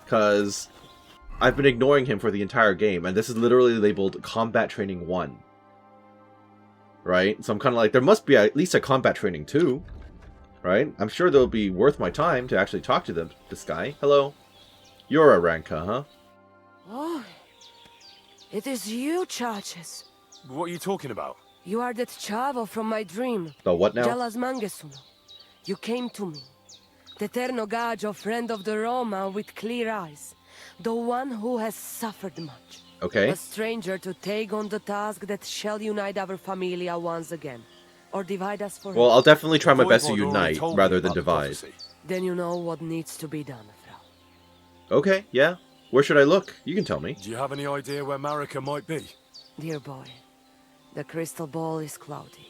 Because I've been ignoring him for the entire game, and this is literally labeled Combat Training 1. Right? So I'm kind of like, there must be at least a Combat Training 2. Right? I'm sure they'll be worth my time to actually talk to this guy. Hello. You're a Ranka, huh? Oh, it is you, Charges. What are you talking about? You are that Chavo from my dream. The what now? Jalas Mangesuno. You came to me. The Ternogajo, friend of the Roma with clear eyes. The one who has suffered much. Okay. A stranger to take on the task that shall unite our familia once again. or divide us forever. Well, I'll definitely try my The best to voivod already unite told me rather than about the divide. prophecy. Then you know what needs to be done, Frau. Okay, yeah. Where should I look? You can tell me. Do you have any idea where Marika might be? Dear boy, the crystal ball is cloudy.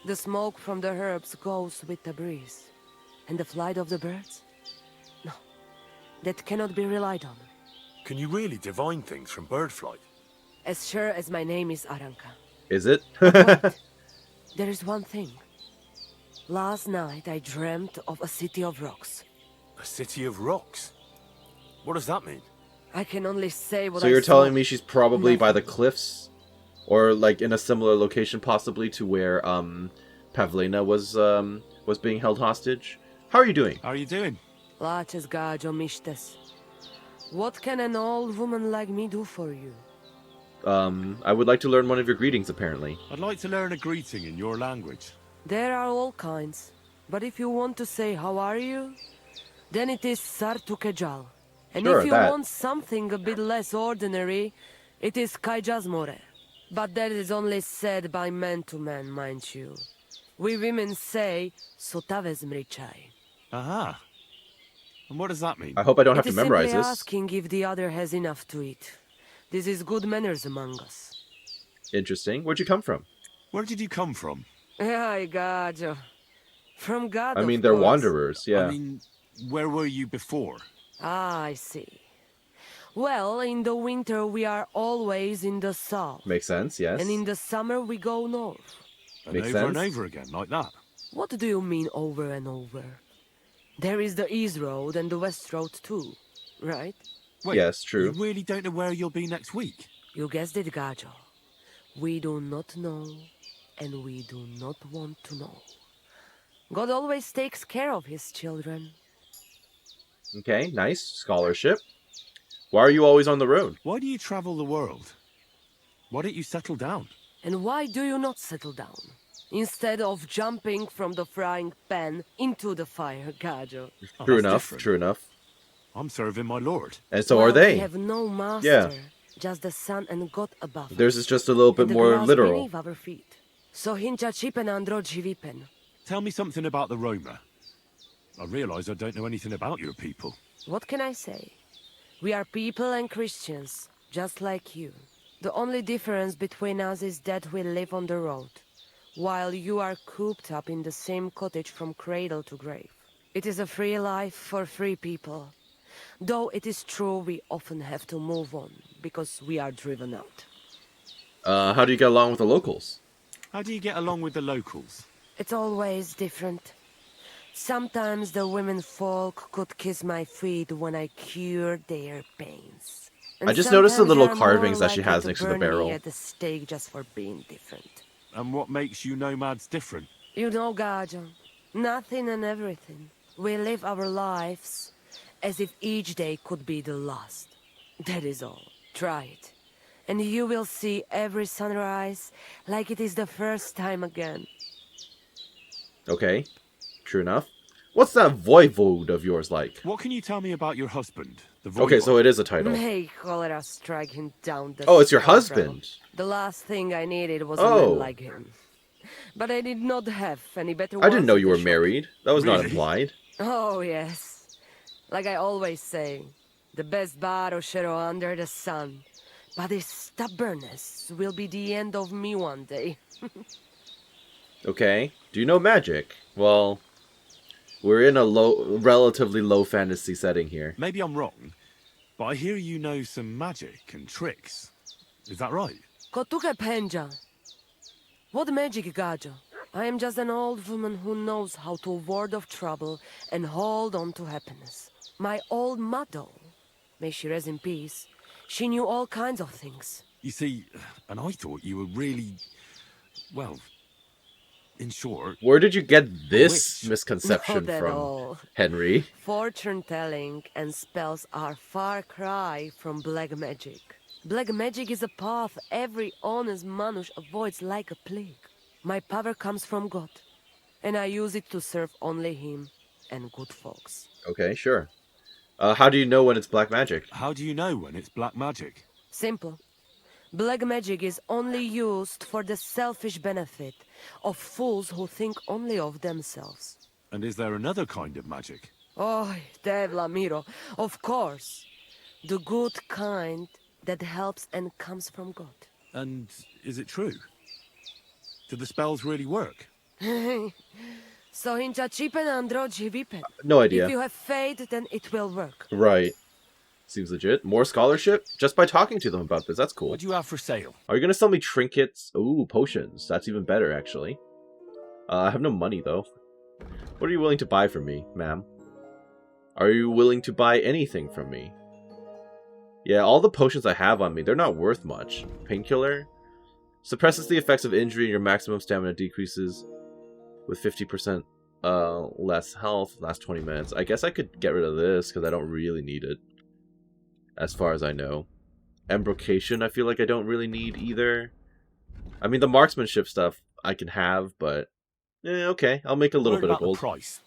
The smoke from the herbs goes with the breeze. And the flight of the birds? No, that cannot be relied on. Can you really divine things from bird flight? As sure as my name is Aranka. Is it? Wait, there is one thing. Last night I dreamt of a city of rocks. A city of rocks? What does that mean? I can only say what So I you're saw. telling me she's probably by the Nothing. cliffs? Or like in a similar location possibly to where Pavlina was being held hostage? How are you doing? How are you doing? Laches gajo mištes. What can an old woman like me do for you? I would like to learn one of your greetings apparently. I'd like to learn a greeting in your language. There are all kinds. But if you want to say how are you, then it is Sartukejal. And Sure, if you that. want something a bit less ordinary, it is Kaijazmore. But that is only said by man to man, mind you. We women say Sotavez mrichai. Aha. And what does that mean? I hope I don't have It to is memorize simply this. asking if the other has enough to eat. This is good manners among us. Interesting. Where'd you come from? Where did you come from? Ay, gajo. From God, I mean, of they're course. wanderers, yeah. I mean, where were you before? Ah, I see. Well, in the winter we are always in the south. Makes sense, yes. And in the summer we go north. And Makes over and sense. over again, like that. What do you mean over and over? There is the East Road and the West Road too, right? Wait, Yes, true. You really don't know where you'll be next week? You guessed it, Gajo. We do not know, and we do not want to know. God always takes care of his children. Okay, nice. Scholarship. Why are you always on the road? Why do you travel the world? Why don't you settle down? And why do you not settle down? Instead of jumping from the frying pan into the fire, Gajo. Oh, True that's enough, different. true enough. I'm serving my lord. And so Well, are they. We have no master, Yeah. just the sun and God above. Theirs is just a little bit and the more grass literal. beneath our feet. So hincha chipen andro jivipen. Tell me something about the Roma. I realise I don't know anything about your people. What can I say? We are people and Christians, just like you. The only difference between us is that we live on the road, while you are cooped up in the same cottage from cradle to grave. It is a free life for free people. Though it is true we often have to move on, because we are driven out. How do you get along with the locals? How do you get along with the locals? It's always different. Sometimes the women folk could kiss my feet when I cured their pains. And I just noticed the sometimes little they are carvings more that she likely has to next to the burn me barrel. at the stake just for being different. And what makes you nomads different? You know, Gajo, nothing and everything. We live our lives as if each day could be the last. That is all. Try it. And you will see every sunrise like it is the first time again. Okay, true enough. What's that voivode of yours like? What can you tell me about your husband, the voivod? Okay, so it is a title. May cholera strike him down the Oh, it's your scarborough. husband. The last thing I needed was a Oh. man like him. But I did not have any better I didn't ones know in you the were shop. married. That was not Really? implied. Oh, yes. Like I always say, the best barrochero under the sun. But his stubbornness will be the end of me one day. Okay. Do you know magic? Well, we're in a relatively low fantasy setting here. Maybe I'm wrong, but I hear you know some magic and tricks. Is that right? Kotuke penja. What magic, Gajo? I am just an old woman who knows how to ward off trouble and hold on to happiness. My old mother, may she rest in peace, she knew all kinds of things. You see, and I thought you were really, well, in short, Where did you get this Witch. misconception Not at from, all. Henry? Fortune-telling and spells are far cry from black magic. Black magic is a path every honest manush avoids like a plague. My power comes from God, and I use it to serve only Him and good folks. Okay, sure. How do you know when it's black magic? how do you know when it's black magic? Simple. Black magic is only used for the selfish benefit of fools who think only of themselves. And is there another kind of magic? Oh, Devla Miro, of course. The good kind that helps and comes from God. And is it true? Do the spells really work? So hincha chipen androji vipen. No idea. If you have faith, then it will work. Right. Seems legit. More scholarship? Just by talking to them about this. That's cool. What do you have for sale? Are you going to sell me trinkets? Ooh, potions. That's even better, actually. I have no money, though. What are you willing to buy from me, ma'am? Are you willing to buy anything from me? Yeah, all the potions I have on me, they're not worth much. Painkiller? Suppresses the effects of injury and your maximum stamina decreases with 50% less health last 20 minutes. I guess I could get rid of this because I don't really need it. As far as I know. Embrocation, I feel like I don't really need either. I mean, the marksmanship stuff I can have, but... okay, I'll make a little bit of gold. Price?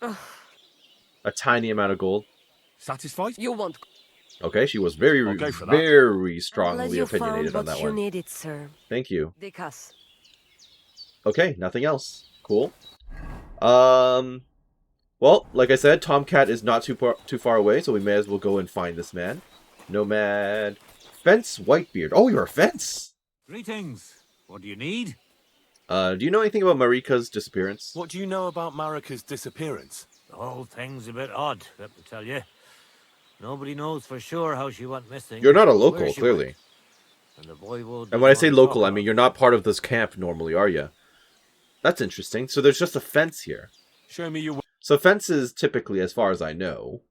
A tiny amount of gold. Satisfied? You want... Okay, she was very strongly opinionated on that one. You needed, sir. Thank you. Because... Okay, nothing else. Cool. Well, like I said, Tomcat is not too far away, so we may as well go and find this man. Nomad. Fence Whitebeard. Oh, you're a fence! Greetings. What do you need? Do you know anything about Marika's disappearance? What do you know about Marika's disappearance? The whole thing's a bit odd, let me tell you. Nobody knows for sure how she went missing. You're not a local, clearly. And the boy will... And when I say local, I mean you're not part of this camp normally, are you? That's interesting. So there's just a fence here. Show me your... So fences, typically, as far as I know,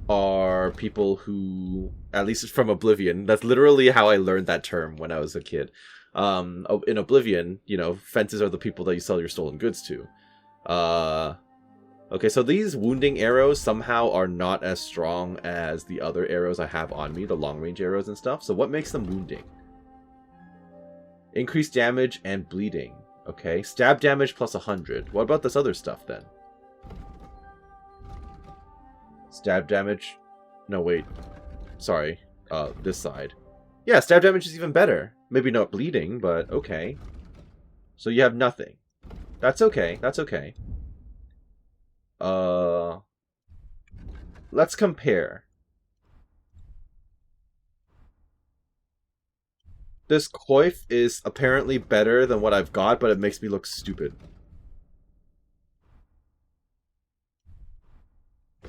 are people who, at least from Oblivion, that's literally how I learned that term when I was a kid. In Oblivion, you know, fences are the people that you sell your stolen goods to. Okay, so these wounding arrows somehow are not as strong as the other arrows I have on me, the long-range arrows and stuff. So what makes them wounding? Increased damage and bleeding. Okay, stab damage plus 100. What about this other stuff then? Stab damage... No, wait. Sorry. This side. Yeah, stab damage is even better. Maybe not bleeding, but okay. So you have nothing. That's okay. That's okay. Let's compare. This coif is apparently better than what I've got, but it makes me look stupid.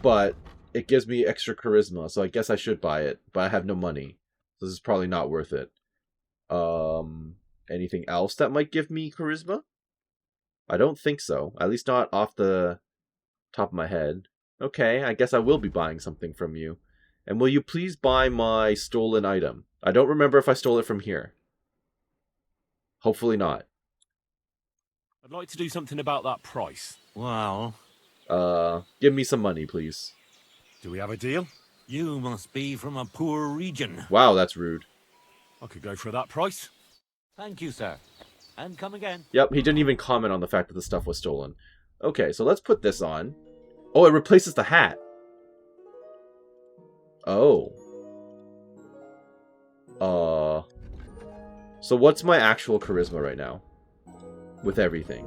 But it gives me extra charisma, so I guess I should buy it. But I have no money. So this is probably not worth it. Anything else that might give me charisma? I don't think so. At least not off the top of my head. Okay, I guess I will be buying something from you. And will you please buy my stolen item? I don't remember if I stole it from here. Hopefully not. I'd like to do something about that price. Well... give me some money, please. Do we have a deal? You must be from a poor region. Wow, that's rude. I could go for that price. Thank you, sir. And come again. Yep, he didn't even comment on the fact that the stuff was stolen. Okay, so let's put this on. Oh, it replaces the hat. Oh. So what's my actual charisma right now? With everything.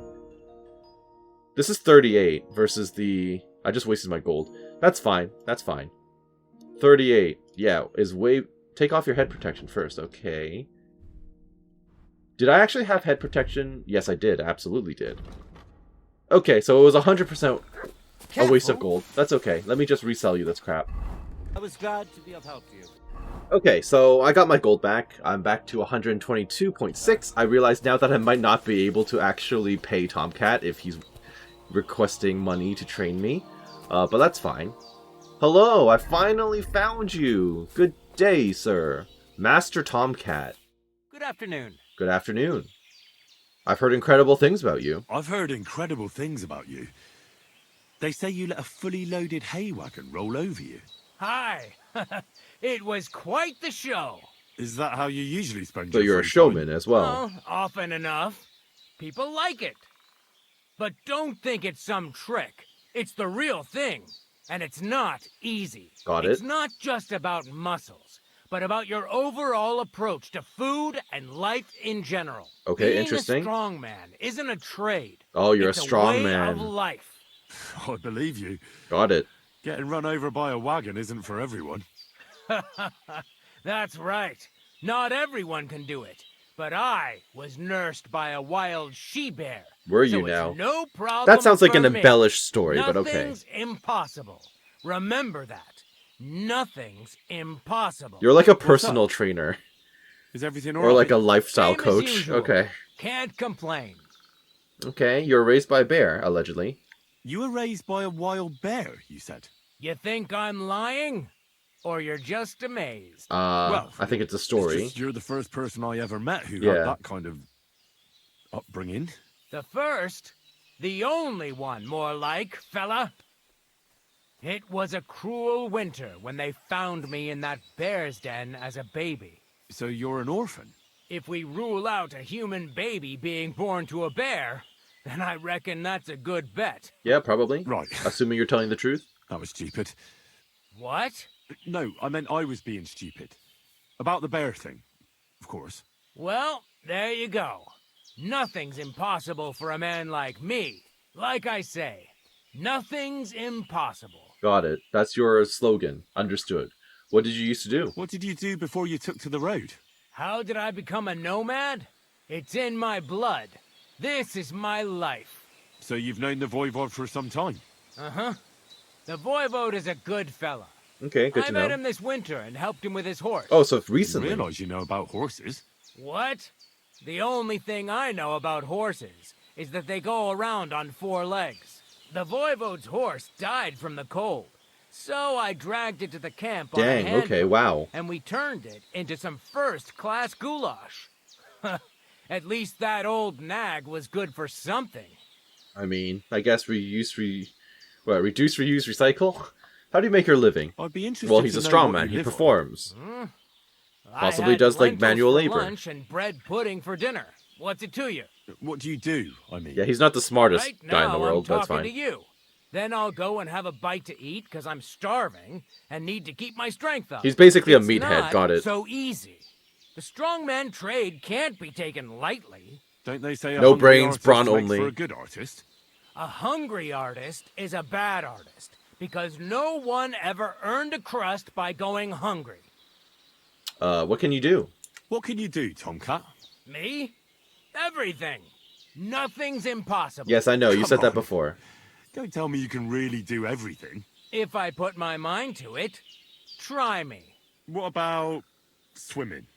This is 38 versus the... I just wasted my gold. That's fine. That's fine. 38. Yeah, is way... Take off your head protection first. Okay. Did I actually have head protection? Yes, I did. Absolutely did. Okay, so it was 100% a waste of gold. That's okay. Let me just resell you this crap. I was glad to be of help to you. Okay, so I got my gold back. I'm back to 122.6. I realize now that I might not be able to actually pay Tomcat if he's requesting money to train me. But that's fine. Hello, I finally found you. Good day, sir. Master Tomcat. Good afternoon. Good afternoon. I've heard incredible things about you. I've heard incredible things about you. They say you let a fully loaded hay wagon roll over you. Hi. It was quite the show. Is that how you usually spend So your you're a free showman time? as well. Often enough. People like it. But don't think it's some trick. It's the real thing. And it's not easy. Got it. It's not just about muscles, but about your overall approach to food and life in general. Okay, Being interesting. a strongman isn't a trade. Oh, you're it's a strong way man. of life. I believe you. Got it. Getting run over by a wagon isn't for everyone. That's right. Not everyone can do it. But I was nursed by a wild she-bear. Were so you now? It's no problem. That sounds like for an me. embellished story, but okay. Nothing's impossible. Remember that. Nothing's impossible. You're like a personal trainer. Is everything Or alright? like a lifestyle Same as coach. usual. Okay. Can't complain. Okay, you were raised by a bear, allegedly. You were raised by a wild bear, you said. You think I'm lying? Or you're just amazed? Well, I think it's a story. It's just you're the first person I ever met who Yeah. had that kind of upbringing. The first, the only one, more like, fella. It was a cruel winter when they found me in that bear's den as a baby. So you're an orphan? If we rule out a human baby being born to a bear, then I reckon that's a good bet. Yeah, probably. Right. Assuming you're telling the truth. That was stupid. What? No, I meant I was being stupid. About the bear thing, of course. Well, there you go. Nothing's impossible for a man like me. Like I say, nothing's impossible. Got it. That's your slogan. Understood. What did you used to do? What did you do before you took to the road? How did I become a nomad? It's in my blood. This is my life. So you've known the Voivod for some time? Uh-huh. The Voivode is a good fella. Okay, good I to met know. him this winter and helped him with his horse. Oh, so recently. I realize you know about horses. What? The only thing I know about horses is that they go around on 4 legs. The Voivode's horse died from the cold, so I dragged it to the camp on a Dang, handle, okay, wow. and we turned it into some first-class goulash. At least that old nag was good for something. I mean, I guess reduce, reuse, recycle? How do you make your living? I'd be interested. Well, he's a to know strong what man. you He live on. performs. Possibly I had does, like, lentils manual for labor. lunch and bread pudding for dinner. What's it to you? What do you do, I mean? Yeah, he's not the smartest Right guy in now, the world, I'm that's talking fine. to you. Then I'll go and have a bite to eat because I'm starving and need to keep my strength up. He's basically a It's meathead, not got it. so easy. The strongman trade can't be taken lightly. Don't they say a No hungry brains, artist brawn makes only. for a good artist? A hungry artist is a bad artist because no one ever earned a crust by going hungry. What can you do? What can you do, Tomcat? Me? Everything. Nothing's impossible. Yes, I know. You Come said that on. before. Don't tell me you can really do everything. If I put my mind to it, try me. What about swimming?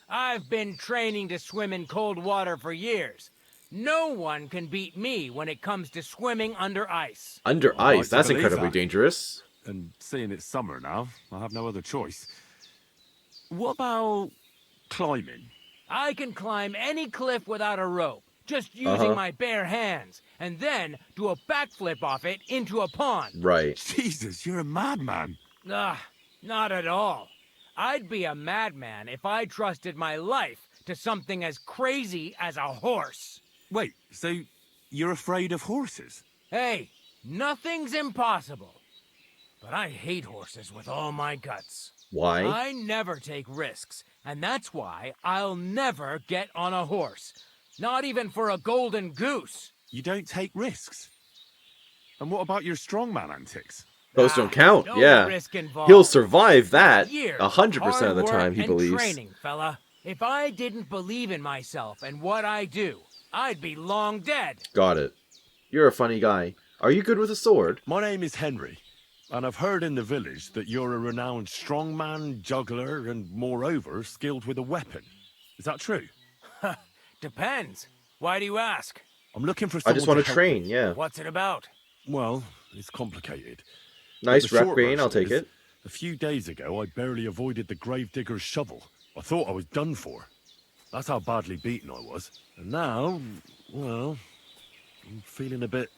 I've been training to swim in cold water for years. No one can beat me when it comes to swimming under ice. Under I'd like ice, to that's believe incredibly that. dangerous. And seeing it's summer now, I have no other choice. What about climbing? I can climb any cliff without a rope, just using my bare hands, and then do a backflip off it into a pond. Right. Jesus, you're a madman. Not at all. I'd be a madman if I trusted my life to something as crazy as a horse. Wait, so you're afraid of horses? Hey, nothing's impossible. But I hate horses with all my guts. Why? I never take risks, and that's why I'll never get on a horse. Not even for a golden goose. You don't take risks. And what about your strongman antics? Those don't count, no yeah. risk involved. He'll survive that Years 100% of the hard time, work he and believes. Training, fella. If I didn't believe in myself and what I do, I'd be long dead. Got it. You're a funny guy. Are you good with a sword? My name is Henry, and I've heard in the village that you're a renowned strongman, juggler, and moreover, skilled with a weapon. Is that true? Depends. Why do you ask? I'm looking for I someone just want to help train, me. yeah. What's it about? Well, it's complicated. Nice But the short Rackbane, I'll version take is, it. A few days ago, I barely avoided the gravedigger's shovel. I thought I was done for. That's how badly beaten I was. And now, well, I'm feeling a bit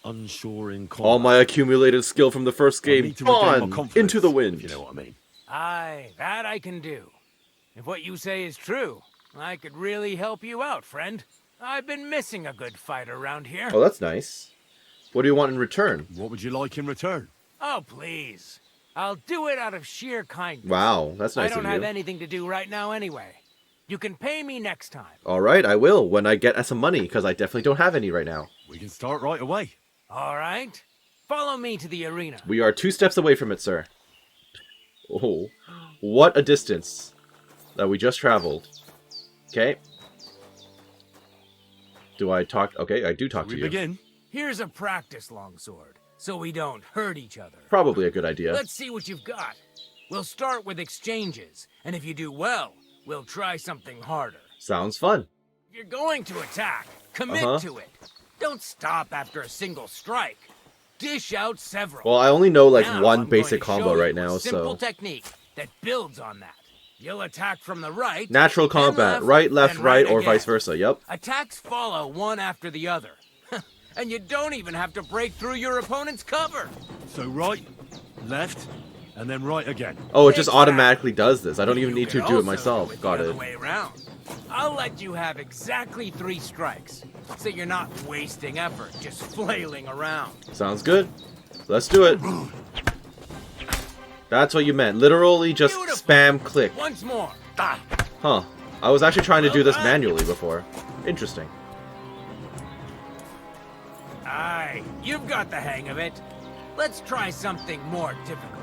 unsure in combat. All my accumulated skill from the first I game need to regain my gone confidence, into the if wind. you know what I mean. Aye, that I can do. If what you say is true, I could really help you out, friend. I've been missing a good fight around here. Oh, that's nice. What do you want in return? What would you like in return? Oh, please. I'll do it out of sheer kindness. Wow, that's nice I don't of have you. anything to do right now anyway. You can pay me next time. All right, I will when I get some money, because I definitely don't have any right now. We can start right away. All right. Follow me to the arena. We are 2 steps away from it, sir. Oh, what a distance that we just traveled. Okay. Do I talk? Okay, I do talk to you. Begin. Here's a practice longsword, so we don't hurt each other. Probably a good idea. Let's see what you've got. We'll start with exchanges, and if you do well, we'll try something harder. Sounds fun. If you're going to attack, commit to it. Don't stop after a single strike. Dish out several. Well, I only know like Now one I'm basic going to combo show right you a now, simple so technique that builds on that. You'll attack from the right. natural then combat, left, right, left, then right, or again. vice versa. Yep. Attacks follow one after the other. And you don't even have to break through your opponent's cover. So right, left, and then right again. Oh, it just Exactly. automatically does this. I don't even You need to can do it also myself. do it Got the it. other way around. I'll let you have exactly 3 strikes, so you're not wasting effort just flailing around. Sounds good. Let's do it. That's what you meant. Literally just Beautiful. spam click. Once more. Ah. Huh. I was actually trying to do this Well done. manually before. Interesting. Aye, you've got the hang of it. Let's try something more difficult.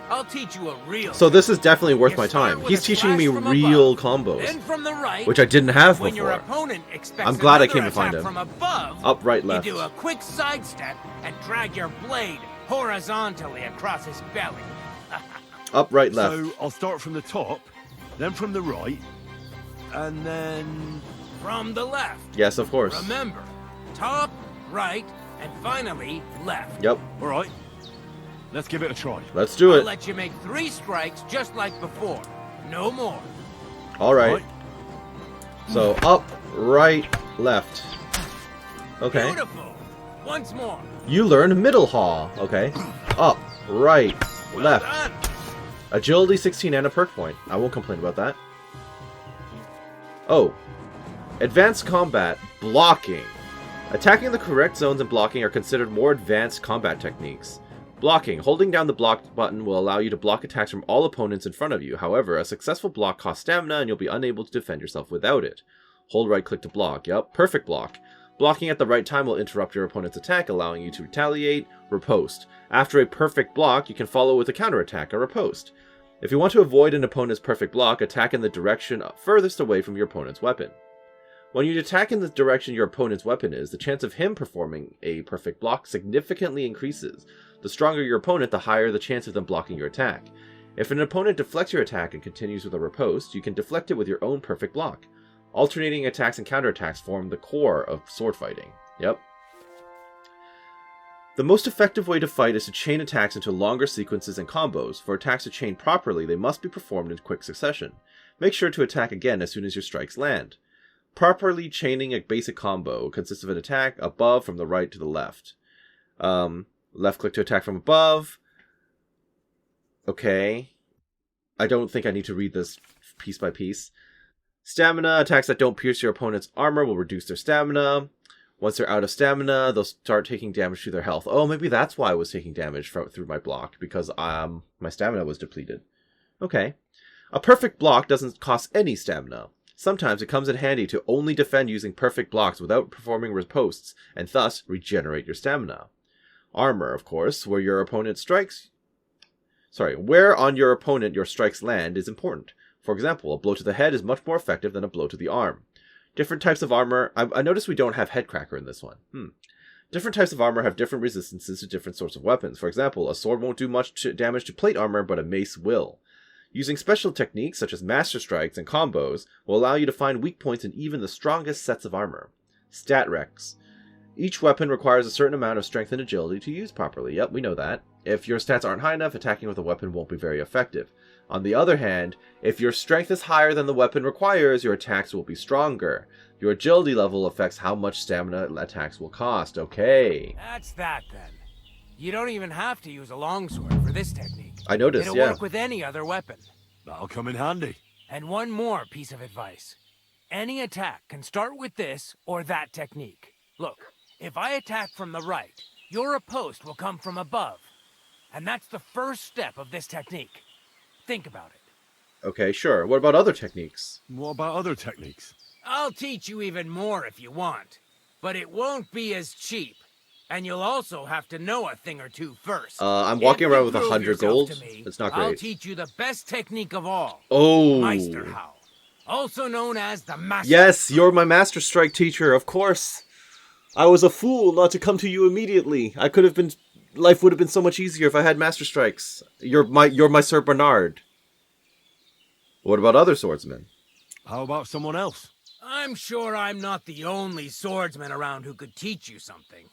I'll teach you a real. So this is definitely worth You my start time. with He's a teaching me slash from real above, combos, then from the right, which I didn't have when your before. opponent expects I'm glad I another came to find attack him. from above, Up, right, left. You do a quick sidestep and drag your blade horizontally across his belly. Up, right, left. So I'll start from the top, then from the right, and then From the left. Yes, of course. Remember, top, right, and finally left. Yep. all right. Let's give it a try. Let's do I'll it. let you make 3 strikes just like before. No more. All right. Right. So up, right, left. Okay. Beautiful. Once more. You learned middle haw. Okay. Up, right, Well left. done. Agility 16 and a perk point. I won't complain about that. Oh. Advanced combat. Blocking. Attacking the correct zones and blocking are considered more advanced combat techniques. Blocking. Holding down the block button will allow you to block attacks from all opponents in front of you. However, a successful block costs stamina and you'll be unable to defend yourself without it. Hold right click to block. Yep, perfect block. Blocking at the right time will interrupt your opponent's attack, allowing you to retaliate, riposte. After a perfect block, you can follow with a counterattack, or riposte. If you want to avoid an opponent's perfect block, attack in the direction furthest away from your opponent's weapon. When you attack in the direction your opponent's weapon is, the chance of him performing a perfect block significantly increases. The stronger your opponent, the higher the chance of them blocking your attack. If an opponent deflects your attack and continues with a riposte, you can deflect it with your own perfect block. Alternating attacks and counterattacks form the core of sword fighting. Yep. The most effective way to fight is to chain attacks into longer sequences and combos. For attacks to chain properly, they must be performed in quick succession. Make sure to attack again as soon as your strikes land. Properly chaining a basic combo consists of an attack above from the right to the left. Left click to attack from above. Okay. I don't think I need to read this piece by piece. Stamina. Attacks that don't pierce your opponent's armor will reduce their stamina. Once they're out of stamina, they'll start taking damage to their health. Oh, maybe that's why I was taking damage through my block, because my stamina was depleted. Okay. A perfect block doesn't cost any stamina. Sometimes it comes in handy to only defend using perfect blocks without performing ripostes, and thus regenerate your stamina. Armor, of course, where on your opponent your strikes land is important. For example, a blow to the head is much more effective than a blow to the arm. Different types of armor... I noticed we don't have Headcracker in this one. Different types of armor have different resistances to different sorts of weapons. For example, a sword won't do much damage to plate armor, but a mace will. Using special techniques such as master strikes and combos will allow you to find weak points in even the strongest sets of armor. Stat Recs. Each weapon requires a certain amount of strength and agility to use properly. Yep, we know that. If your stats aren't high enough, attacking with a weapon won't be very effective. On the other hand, if your strength is higher than the weapon requires, your attacks will be stronger. Your agility level affects how much stamina attacks will cost. Okay. That's that then. You don't even have to use a longsword for this technique. I noticed, It'll yeah. work with any other weapon. That'll come in handy. And one more piece of advice. Any attack can start with this or that technique. Look, if I attack from the right, your riposte will come from above. And that's the first step of this technique. Think about it. Okay, sure. What about other techniques? What about other techniques? I'll teach you even more if you want. But it won't be as cheap. And you'll also have to know a thing or two first. I'm walking around with If you 100 prove gold. yourself to me, That's not I'll great. teach you the best technique of all. Oh. Meisterhau. Also known as the Master. Yes, you're my Master Strike teacher, of course. I was a fool not to come to you immediately. I could have been... Life would have been so much easier if I had Master Strikes. You're my Sir Bernard. What about other swordsmen? How about someone else? I'm sure I'm not the only swordsman around who could teach you something.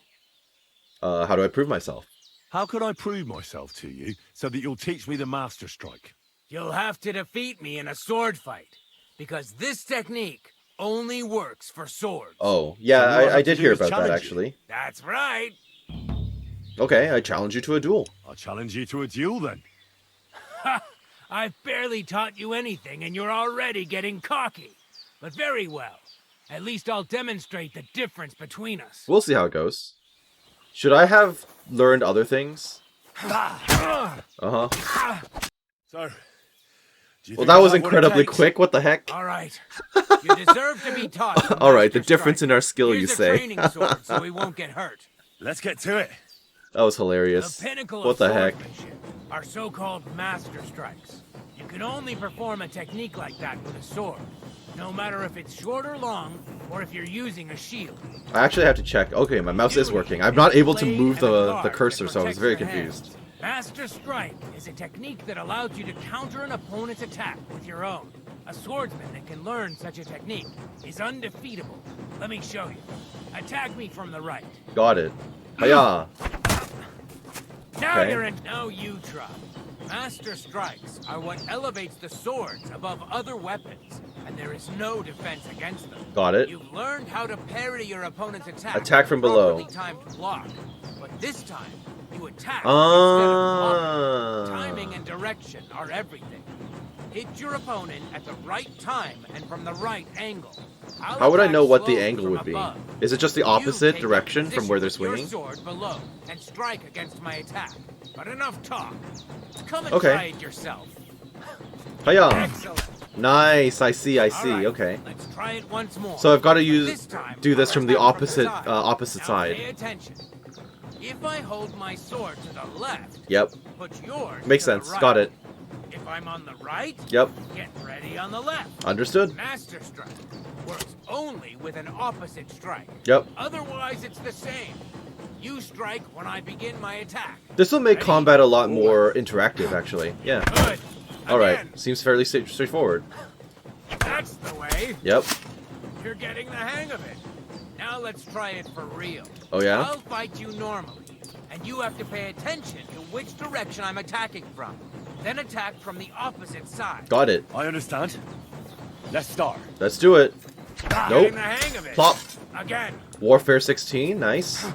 How do I prove myself? How could I prove myself to you so that you'll teach me the Master Strike? You'll have to defeat me in a sword fight, because this technique only works for swords. Oh, yeah, So I did hear about that, challenge you. actually. That's right. Okay, I challenge you to a duel. I'll challenge you to a duel then. Ha! I've barely taught you anything, and you're already getting cocky. But very well. At least I'll demonstrate the difference between us. We'll see how it goes. Should I have learned other things? Uh-huh. So, Well, that was incredibly quick. What the heck? All right. You deserve to be taught. All right, the difference in our skill, you Here's a say. training sword, so we won't get hurt. Let's get to it. That was hilarious. The pinnacle What of the heck? swordsmanship are so-called master strikes. You can only perform a technique like that with a sword, no matter if it's short or long, or if you're using a shield. I actually have to check. Okay, my mouse is working. I'm not able to move the cursor, so I was very confused. Master Strike is a technique that allows you to counter an opponent's attack with your own. A swordsman that can learn such a technique is undefeatable. Let me show you. Attack me from the right. Got it. Hiya! Now Okay. you're in. Now you try. Master Strikes are what elevates the swords above other weapons, and there is no defense against them. Got it. You've learned how to parry your opponent's attack. Attack from with a below. properly timed block, but this time you attack Ah. instead of blocking. Timing and direction are everything. Hit your opponent at the right time and from the right angle. How would I know what the Slowly angle from would be? above. Is it just the You opposite take direction a from where they're position with swinging? your sword below and strike against my attack. But enough talk. Come and Okay. try it yourself. Hiya! Excellent. Nice. I see. All right, Okay. Let's try it once more. So I've got to This time, do this I'll from the attack opposite side. opposite Now side. Pay attention. If I hold my sword to the left, Yep. put yours Makes to sense. the right. Got it. If I'm on the right, Yep. get ready on the left. Understood. Master Strike works only with an opposite strike. Yep. Otherwise, it's the same. You strike when I begin my attack. This will make Ready? combat a lot more interactive, actually. Yeah. Good. All right. Again. Seems fairly straightforward. That's the way. Yep. You're getting the hang of it. Now let's try it for real. Oh, yeah? I'll fight you normally, and you have to pay attention to which direction I'm attacking from. Then attack from the opposite side. Got it. I understand. Let's start. Let's do it. Nope. Getting the hang of it. Plop. Again. Warfare 16. Nice.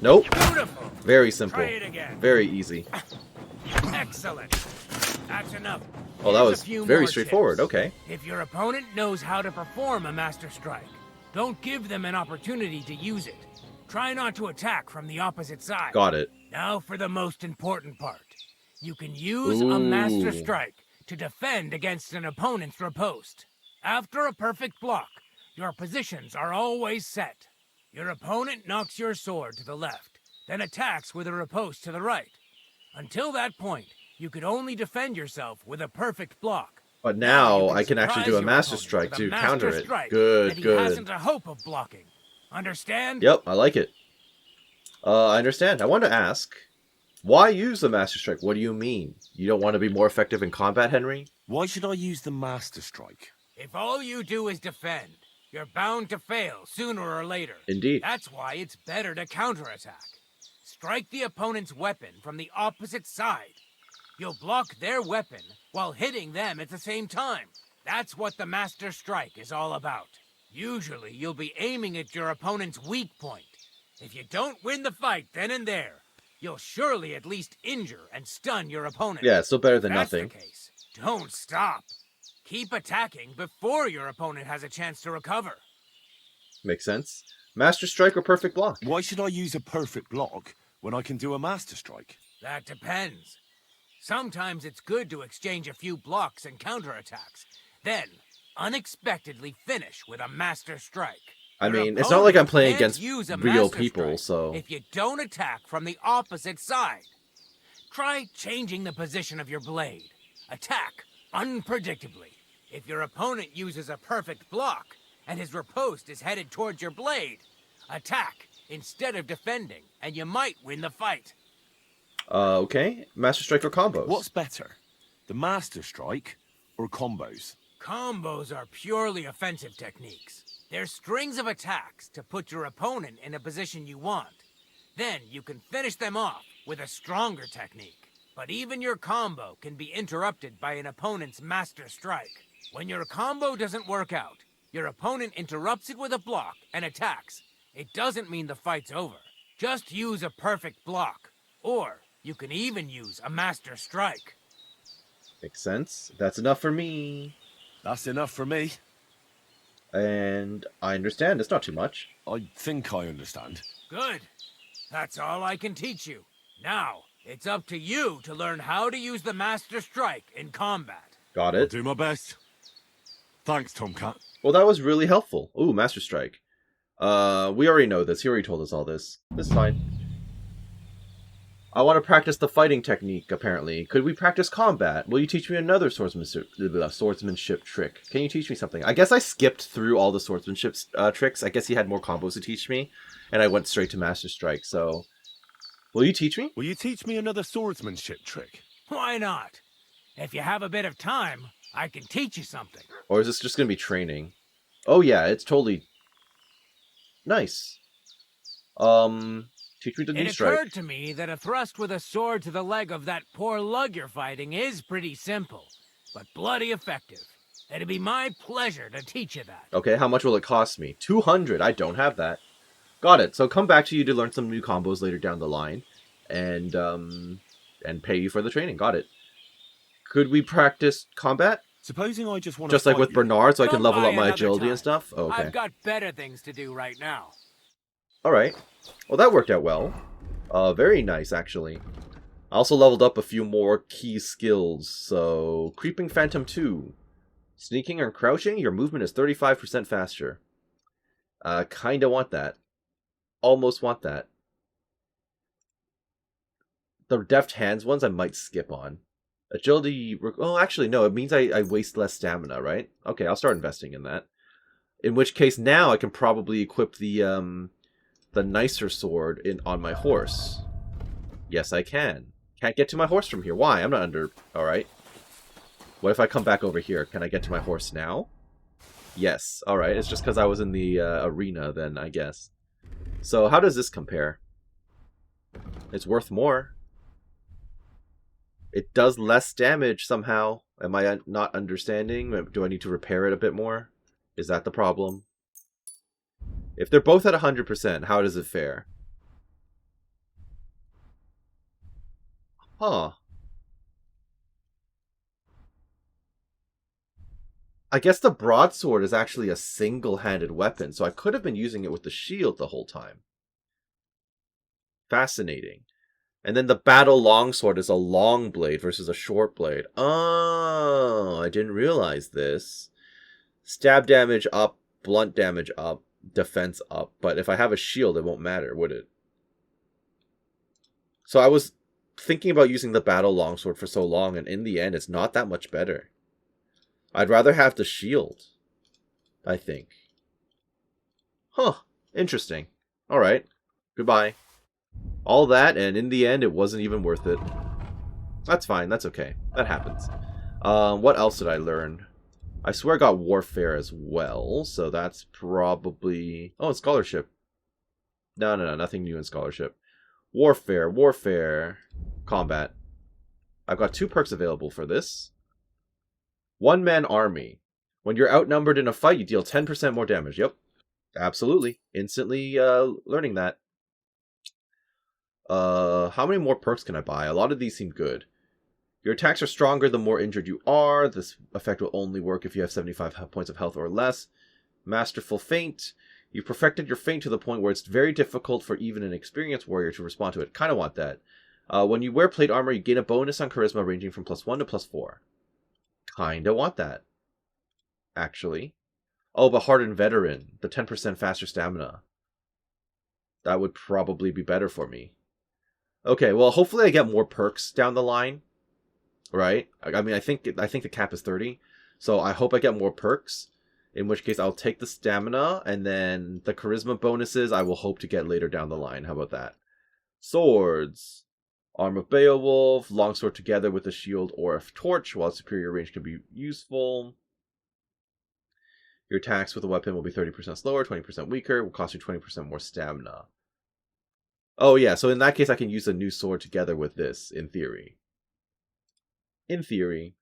Nope. Beautiful. Very simple. Try it again. Very easy. Excellent. That's enough. Oh, that Here's was a few very more straightforward. tips. Okay. If your opponent knows how to perform a Master Strike, don't give them an opportunity to use it. Try not to attack from the opposite side. Got it. Now for the most important part. You can use a Master Ooh. Strike to defend against an opponent's riposte. After a perfect block, your positions are always set. Your opponent knocks your sword to the left, then attacks with a riposte to the right. Until that point, you could only defend yourself with a perfect block. But now You I can actually surprise do a your Master opponent Strike with a to Master counter it. Strike that Good, he good. hasn't a hope of blocking. Understand? Yep, I like it. I understand. I want to ask, why use the Master Strike? What do you mean? You don't want to be more effective in combat, Henry? Why should I use the Master Strike? If all you do is defend, you're bound to fail sooner or later. Indeed. That's why it's better to counterattack. Strike the opponent's weapon from the opposite side. You'll block their weapon while hitting them at the same time. That's what the Master Strike is all about. Usually, you'll be aiming at your opponent's weak point. If you don't win the fight then and there, you'll surely at least injure and stun your opponent. Yeah, it's still better than If that's nothing. the case, don't stop. Keep attacking before your opponent has a chance to recover. Makes sense. Master Strike or Perfect Block? Why should I use a perfect block when I can do a Master Strike? That depends. Sometimes it's good to exchange a few blocks and counterattacks, then unexpectedly finish with a master strike. I Your mean, it's not like I'm opponent playing can't against use a real master people, strike so... if you don't attack from the opposite side. Try changing the position of your blade. Attack unpredictably. If your opponent uses a perfect block, and his riposte is headed towards your blade, attack instead of defending, and you might win the fight. Okay. Master Strike or combos? What's better, the Master Strike or combos? Combos are purely offensive techniques. They're strings of attacks to put your opponent in a position you want. Then you can finish them off with a stronger technique. But even your combo can be interrupted by an opponent's Master Strike. When your combo doesn't work out, your opponent interrupts it with a block and attacks. It doesn't mean the fight's over. Just use a perfect block. Or you can even use a Master Strike. Makes sense. That's enough for me. That's enough for me. And I understand. It's not too much. I think I understand. Good. That's all I can teach you. Now, it's up to you to learn how to use the Master Strike in combat. Got I'll it. do my best. Thanks, Tomcat. Well, that was really helpful. Ooh, Master Strike. We already know this. He already told us all this. This is fine. I want to practice the fighting technique, apparently. Could we practice combat? Will you teach me another swordsmanship trick? Can you teach me something? I guess I skipped through all the swordsmanship tricks. I guess he had more combos to teach me, and I went straight to Master Strike, so... Will you teach me? Will you teach me another swordsmanship trick? Why not? If you have a bit of time, I can teach you something. Or is this just going to be training? Oh yeah, it's totally... Nice. Teach me the knee strike. It occurred to me that a thrust with a sword to the leg of that poor lug you're fighting is pretty simple, but bloody effective. It'd be my pleasure to teach you that. Okay, how much will it cost me? 200. I don't have that. Got it. So come back to you to learn some new combos later down the line, and pay you for the training. Got it. Could we practice combat? Supposing I just want Just like with Bernard, so I can Come level by up my another agility time. and stuff? Oh, okay. I've got better things to do right now. Alright. Well, that worked out well. Very nice, actually. I also leveled up a few more key skills. So, Creeping Phantom 2. Sneaking and crouching, your movement is 35% faster. Kinda want that. Almost want that. The deft hands ones I might skip on. Agility... Oh, actually, no. It means I waste less stamina, right? Okay, I'll start investing in that. In which case, now I can probably equip the nicer sword on my horse. Yes, I can. Can't get to my horse from here. Why? I'm not under... Alright. What if I come back over here? Can I get to my horse now? Yes. Alright. It's just because I was in the arena then, I guess. So, how does this compare? It's worth more. It does less damage somehow. Am I not understanding? Do I need to repair it a bit more? Is that the problem? If they're both at 100%, how does it fare? Huh. I guess the broadsword is actually a single-handed weapon, so I could have been using it with the shield the whole time. Fascinating. And then the battle longsword is a long blade versus a short blade. Oh, I didn't realize this. Stab damage up, blunt damage up, defense up. But if I have a shield, it won't matter, would it? So I was thinking about using the battle longsword for so long, and in the end, it's not that much better. I'd rather have the shield, I think. Huh. Interesting. Alright. Goodbye. All that, and in the end, it wasn't even worth it. That's fine. That's okay. That happens. What else did I learn? I swear I got Warfare as well, so that's probably... Oh, and Scholarship. No, nothing new in Scholarship. Warfare, Combat. I've got 2 perks available for this. One-man army. When you're outnumbered in a fight, you deal 10% more damage. Yep. Absolutely. Instantly learning that. How many more perks can I buy? A lot of these seem good. Your attacks are stronger the more injured you are. This effect will only work if you have 75 points of health or less. Masterful Feint. You've perfected your feint to the point where it's very difficult for even an experienced warrior to respond to it. Kind of want that. When you wear plate armor, you gain a bonus on charisma ranging from +1 to +4. Kinda want that, actually. Oh, but hardened veteran, the 10% faster stamina. That would probably be better for me. Okay, well, hopefully I get more perks down the line, right? I mean, I think the cap is 30, so I hope I get more perks. In which case, I'll take the stamina, and then the charisma bonuses I will hope to get later down the line. How about that? Swords. Arm of Beowulf, longsword together with a shield or a torch, while superior range can be useful. Your attacks with a weapon will be 30% slower, 20% weaker, will cost you 20% more stamina. Oh yeah, so in that case I can use a new sword together with this, in theory. In theory.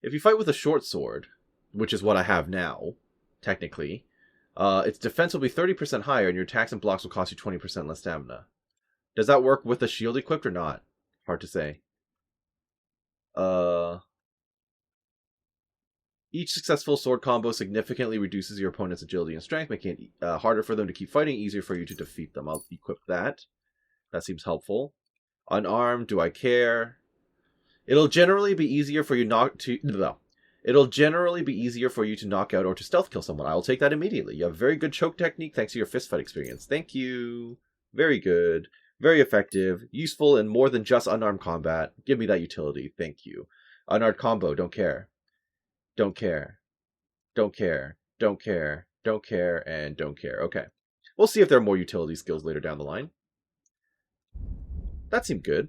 If you fight with a short sword, which is what I have now, technically, its defense will be 30% higher and your attacks and blocks will cost you 20% less stamina. Does that work with a shield equipped or not? Hard to say. Each successful sword combo significantly reduces your opponent's agility and strength, making it harder for them to keep fighting, easier for you to defeat them. I'll equip that. That seems helpful. Unarmed, do I care? It'll generally be easier for you It'll generally be easier for you to knock out or to stealth kill someone. I'll take that immediately. You have very good choke technique thanks to your fistfight experience. Thank you. Very good. Very effective. Useful in more than just unarmed combat. Give me that utility. Thank you. Unarmed combo. Don't care. Don't care. Don't care. Don't care. Don't care. And don't care. Okay. We'll see if there are more utility skills later down the line. That seemed good.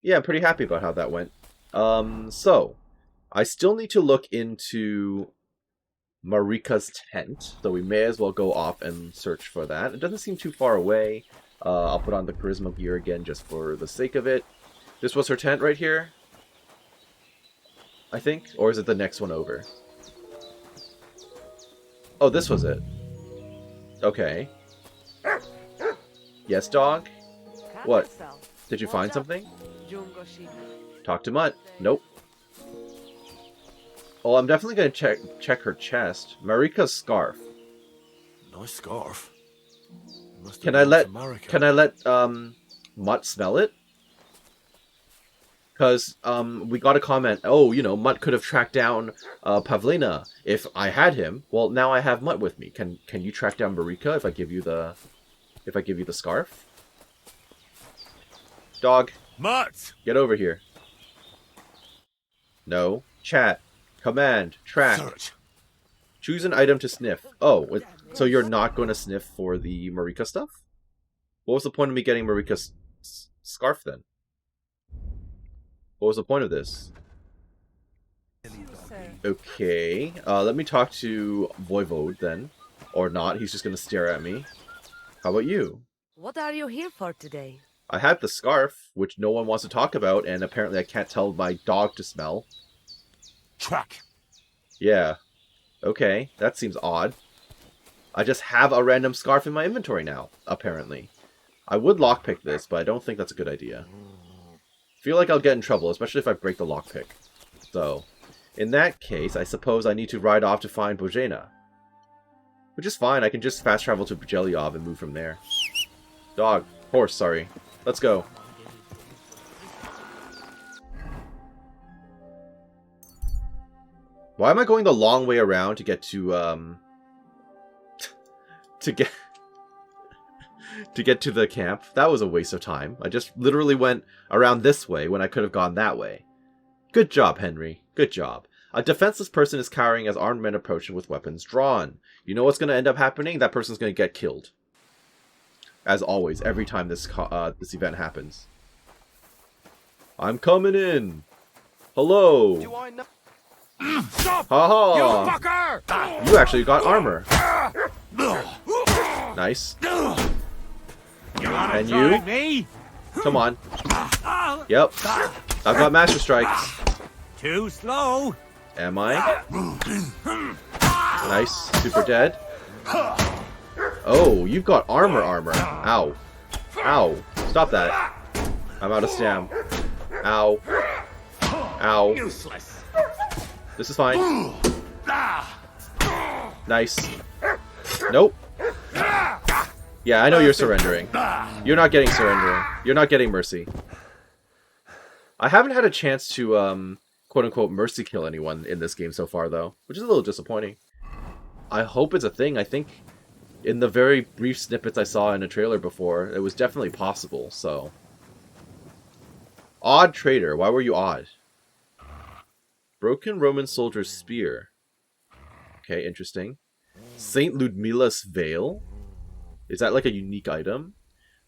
Yeah, I'm pretty happy about how that went. So, I still need to look into Marika's tent, so we may as well go off and search for that. It doesn't seem too far away. I'll put on the charisma gear again just for the sake of it. This was her tent right here, I think? Or is it the next one over? Oh, this was it. Okay. Yes, dog? What? Did you find something? Talk to Mutt. Nope. Oh, I'm definitely going to check her chest. Marika's scarf. Nice scarf. Can I let Mutt smell it? Because we got a comment, oh, you know, Mutt could have tracked down Pavlina if I had him. Well, now I have Mutt with me. Can you track down Marika if I give you the scarf? Dog. Mutt! Get over here. No. Chat. Command. Track. Search. Choose an item to sniff. Oh, so you're not going to sniff for the Marika stuff? What was the point of me getting Marika's scarf then? What was the point of this? Okay. Let me talk to Voivode then. Or not. He's just going to stare at me. How about you? What are you here for today? I have the scarf, which no one wants to talk about, and apparently I can't tell my dog to smell. Track. Yeah. Okay, that seems odd. I just have a random scarf in my inventory now, apparently. I would lockpick this, but I don't think that's a good idea. Feel like I'll get in trouble, especially if I break the lockpick. So, in that case, I suppose I need to ride off to find Bojena. Which is fine, I can just fast travel to Bjelyov and move from there. Dog. Horse, sorry. Let's go. Why am I going the long way around to get to, to get to the camp? That was a waste of time. I just literally went around this way when I could have gone that way. Good job, Henry. Good job. A defenseless person is cowering as armed men approach him with weapons drawn. You know what's going to end up happening? That person's going to get killed. As always, every time this event happens. I'm coming in. Hello. Do I know? Stop! Ha-ha! You fucker! You actually got armor. Nice. And you? Me? Come on. Yep. I've got Master Strikes. Too slow. Am I? Nice. Super dead. Oh, you've got armor. Ow. Ow. Stop that. I'm out of stam. Ow. Ow. Useless. This is fine. Nice. Nope. Yeah, I know you're surrendering. You're not getting surrendering. You're not getting mercy. I haven't had a chance to, quote-unquote, mercy kill anyone in this game so far, though, which is a little disappointing. I hope it's a thing. I think in the very brief snippets I saw in a trailer before, it was definitely possible, so... Odd traitor. Why were you odd? Broken Roman soldier's spear. Okay, interesting. Saint Ludmila's veil? Is that like a unique item?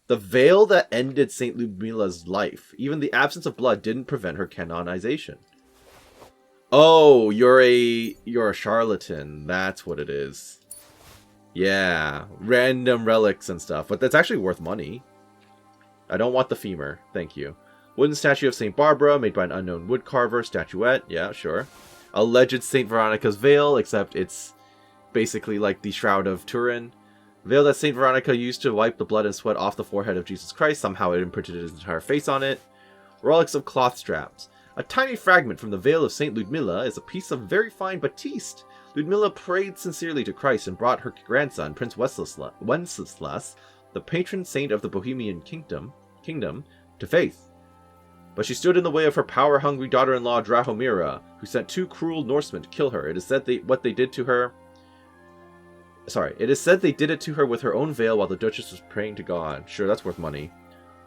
The veil that ended Saint Ludmila's life. Even the absence of blood didn't prevent her canonization. Oh, you're a charlatan. That's what it is. Yeah, random relics and stuff. But that's actually worth money. I don't want the femur. Thank you. Wooden statue of St. Barbara, made by an unknown woodcarver. Statuette. Yeah, sure. Alleged St. Veronica's veil, except it's basically like the Shroud of Turin. Veil that St. Veronica used to wipe the blood and sweat off the forehead of Jesus Christ. Somehow it imprinted his entire face on it. Relics of cloth straps. A tiny fragment from the veil of St. Ludmila is a piece of very fine batiste. Ludmila prayed sincerely to Christ and brought her grandson, Prince Wenceslas, the patron saint of the Bohemian kingdom, to faith. But she stood in the way of her power-hungry daughter-in-law, Drahomira, who sent 2 cruel Norsemen to kill her. It is said they did it to her with her own veil while the Duchess was praying to God. Sure, that's worth money.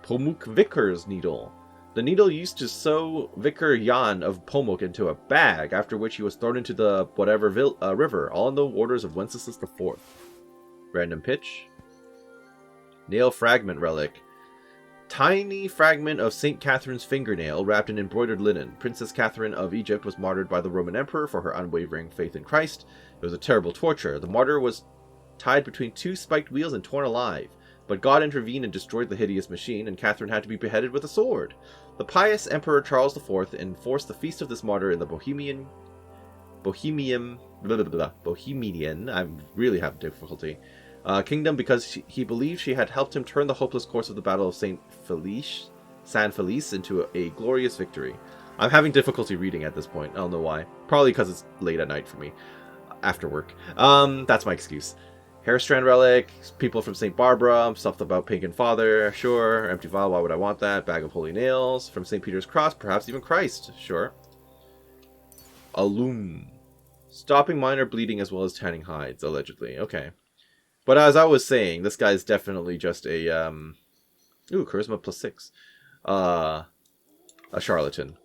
Pomuk Vicar's needle. The needle used to sew Vicar Jan of Pomuk into a bag, after which he was thrown into the whatever river, all in the orders of Wenceslas IV. Random pitch. Nail fragment relic. Tiny fragment of St. Catherine's fingernail wrapped in embroidered linen. Princess Catherine of Egypt was martyred by the Roman Emperor for her unwavering faith in Christ. It was a terrible torture. The martyr was tied between 2 spiked wheels and torn alive. But God intervened and destroyed the hideous machine, and Catherine had to be beheaded with a sword. The pious Emperor Charles IV enforced the feast of this martyr in the Bohemian, I really have difficulty, kingdom because he believed she had helped him turn the hopeless course of the Battle of San Felice into a glorious victory. I'm having difficulty reading at this point. I don't know why. Probably because it's late at night for me. After work. That's my excuse. Hairstrand relic, people from St. Barbara, stuff about pagan father, sure. Empty vial, why would I want that? Bag of holy nails, from St. Peter's Cross, perhaps even Christ, sure. Alum. Stopping minor bleeding as well as tanning hides, allegedly. Okay. But as I was saying, this guy's definitely just a, charisma +6. A charlatan.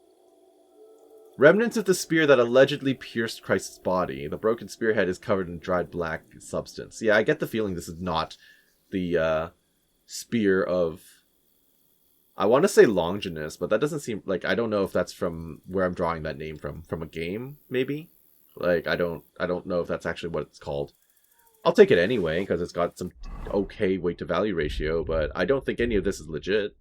Remnants of the spear that allegedly pierced Christ's body. The broken spearhead is covered in dried black substance. Yeah, I get the feeling this is not the spear of... I want to say Longinus, but that doesn't seem... Like, I don't know if that's from where I'm drawing that name from. From a game, maybe? Like, I don't know if that's actually what it's called. I'll take it anyway, because it's got some okay weight to value ratio, but I don't think any of this is legit.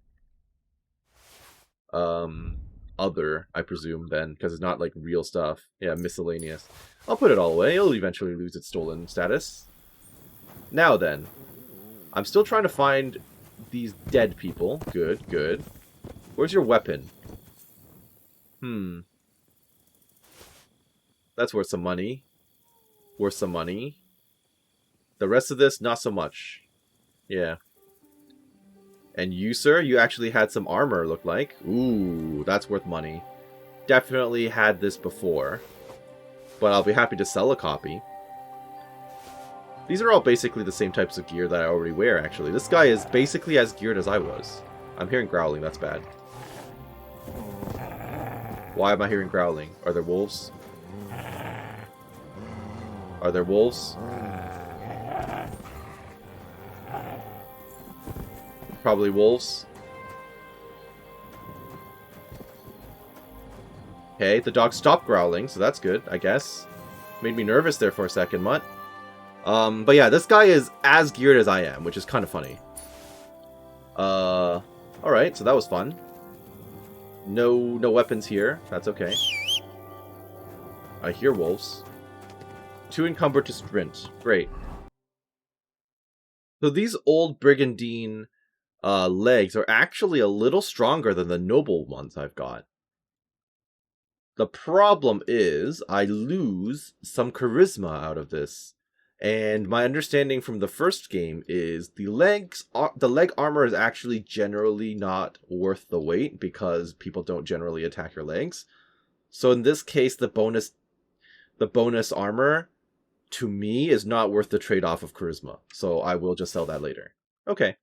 Other, I presume, then, because it's not, like, real stuff. Yeah, miscellaneous. I'll put it all away. It'll eventually lose its stolen status. Now then. I'm still trying to find these dead people. Good, good. Where's your weapon? That's worth some money. Worth some money. The rest of this, not so much. Yeah. And you, sir, you actually had some armor, look like. Ooh, that's worth money. Definitely had this before. But I'll be happy to sell a copy. These are all basically the same types of gear that I already wear, actually. This guy is basically as geared as I was. I'm hearing growling, that's bad. Why am I hearing growling? Are there wolves? Are there wolves? Probably wolves. Okay, the dog stopped growling, so that's good, I guess. Made me nervous there for a second, Mutt. But yeah, this guy is as geared as I am, which is kind of funny. Alright, so that was fun. No weapons here. That's okay. I hear wolves. Too encumbered to sprint. Great. So these old brigandine legs are actually a little stronger than the noble ones I've got. The problem is I lose some charisma out of this. And my understanding from the first game is the leg armor is actually generally not worth the weight because people don't generally attack your legs. So in this case, the bonus armor to me is not worth the trade-off of charisma. So I will just sell that later. Okay.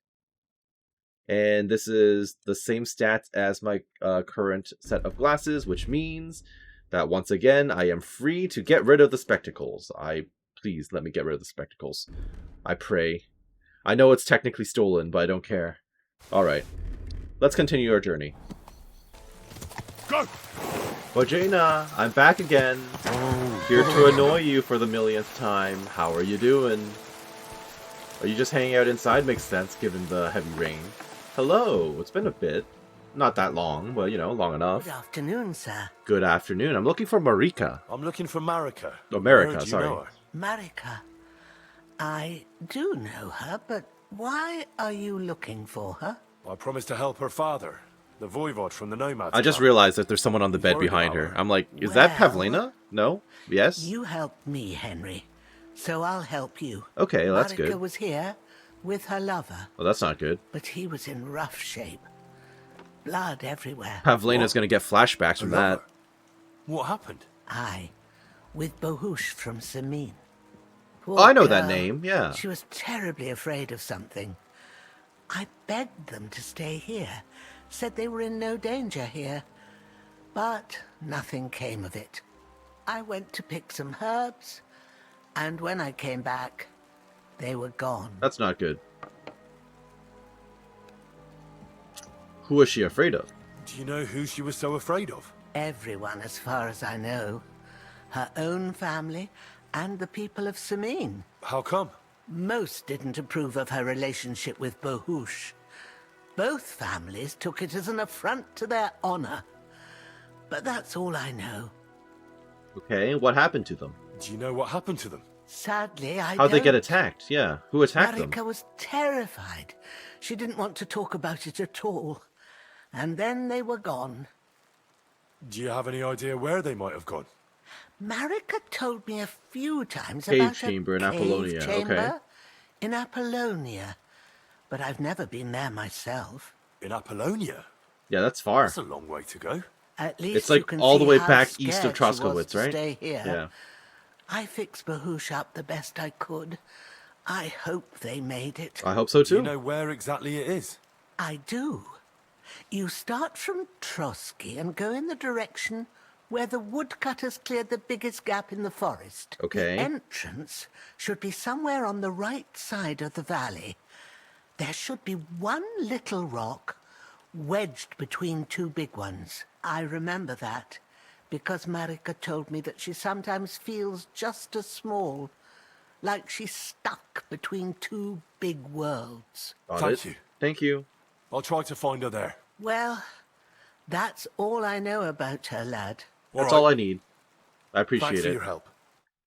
And this is the same stats as my current set of glasses, which means that once again, I am free to get rid of the spectacles. Please let me get rid of the spectacles. I pray. I know it's technically stolen, but I don't care. Alright. Let's continue our journey. Go! Bojana, I'm back again. Here to annoy you for the millionth time. How are you doing? Are you just hanging out inside? Makes sense, given the heavy rain. Hello, it's been a bit. Not that long, but, you know, long enough. Good afternoon, sir. Good afternoon. I'm looking for Marika. I'm looking for Marika. Oh, Marika, Where do you sorry. know her? Marika. I do know her, but why are you looking for her? I promised to help her father, the voivod from the nomads. I just realized that there's someone on the bed behind her. I'm like, is that Pavlina? No? Yes? You helped me, Henry, so I'll help you. Okay, well, that's Marika good. was here with her lover. Well, that's not good. But he was in rough shape. Blood everywhere. Pavlina's going to get flashbacks from that. What happened? With Bohush from Samin. Oh, I know that name, yeah. She was terribly afraid of something. I begged them to stay here. Said they were in no danger here. But nothing came of it. I went to pick some herbs, and when I came back, they were gone. That's not good. Who was she afraid of? Do you know who she was so afraid of? Everyone, as far as I know. Her own family and the people of Samin. How come? Most didn't approve of her relationship with Bohush. Both families took it as an affront to their honor. But that's all I know. Okay, what happened to them? Do you know what happened to them? Sadly, I How'd don't. they get attacked? Yeah, who attacked them? Marika was terrified. She didn't want to talk about it at all. And then they were gone. Do you have any idea where they might have gone? Marika told me a few times Cave about chamber in a cave Apollonia, chamber okay. in Apollonia. But I've never been there myself. In Apollonia? Yeah, that's far. That's a long way to go. At least It's you like can all the see way how back east of scared she was Troskowitz, to right? Stay here. Yeah. I fixed Bahush up the best I could. I hope they made it. I hope so too. Do you know where exactly it is? I do. You start from Trotsky and go in the direction where the woodcutters cleared the biggest gap in the forest. Okay. The entrance should be somewhere on the right side of the valley. There should be one little rock wedged between two big ones. I remember that because Marika told me that she sometimes feels just as small, like she's stuck between two big worlds. Thank you. Thank you. I'll try to find her there. Well, that's all I know about her, lad. That's all I need. I appreciate Thanks it. for your help.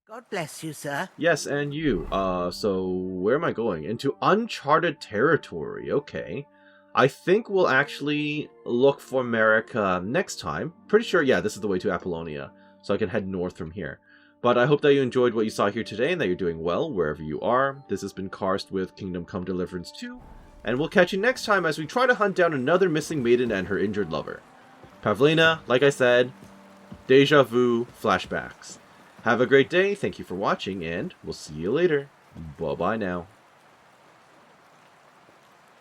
God bless you, sir. Yes, and you. So where am I going? Into uncharted territory. Okay. I think we'll actually look for Marika next time. Pretty sure, yeah, this is the way to Apollonia. So I can head north from here. But I hope that you enjoyed what you saw here today and that you're doing well wherever you are. This has been Karst with Kingdom Come Deliverance 2. And we'll catch you next time as we try to hunt down another missing maiden and her injured lover. Pavlina, like I said, deja vu flashbacks. Have a great day, thank you for watching, and we'll see you later. Bye-bye now.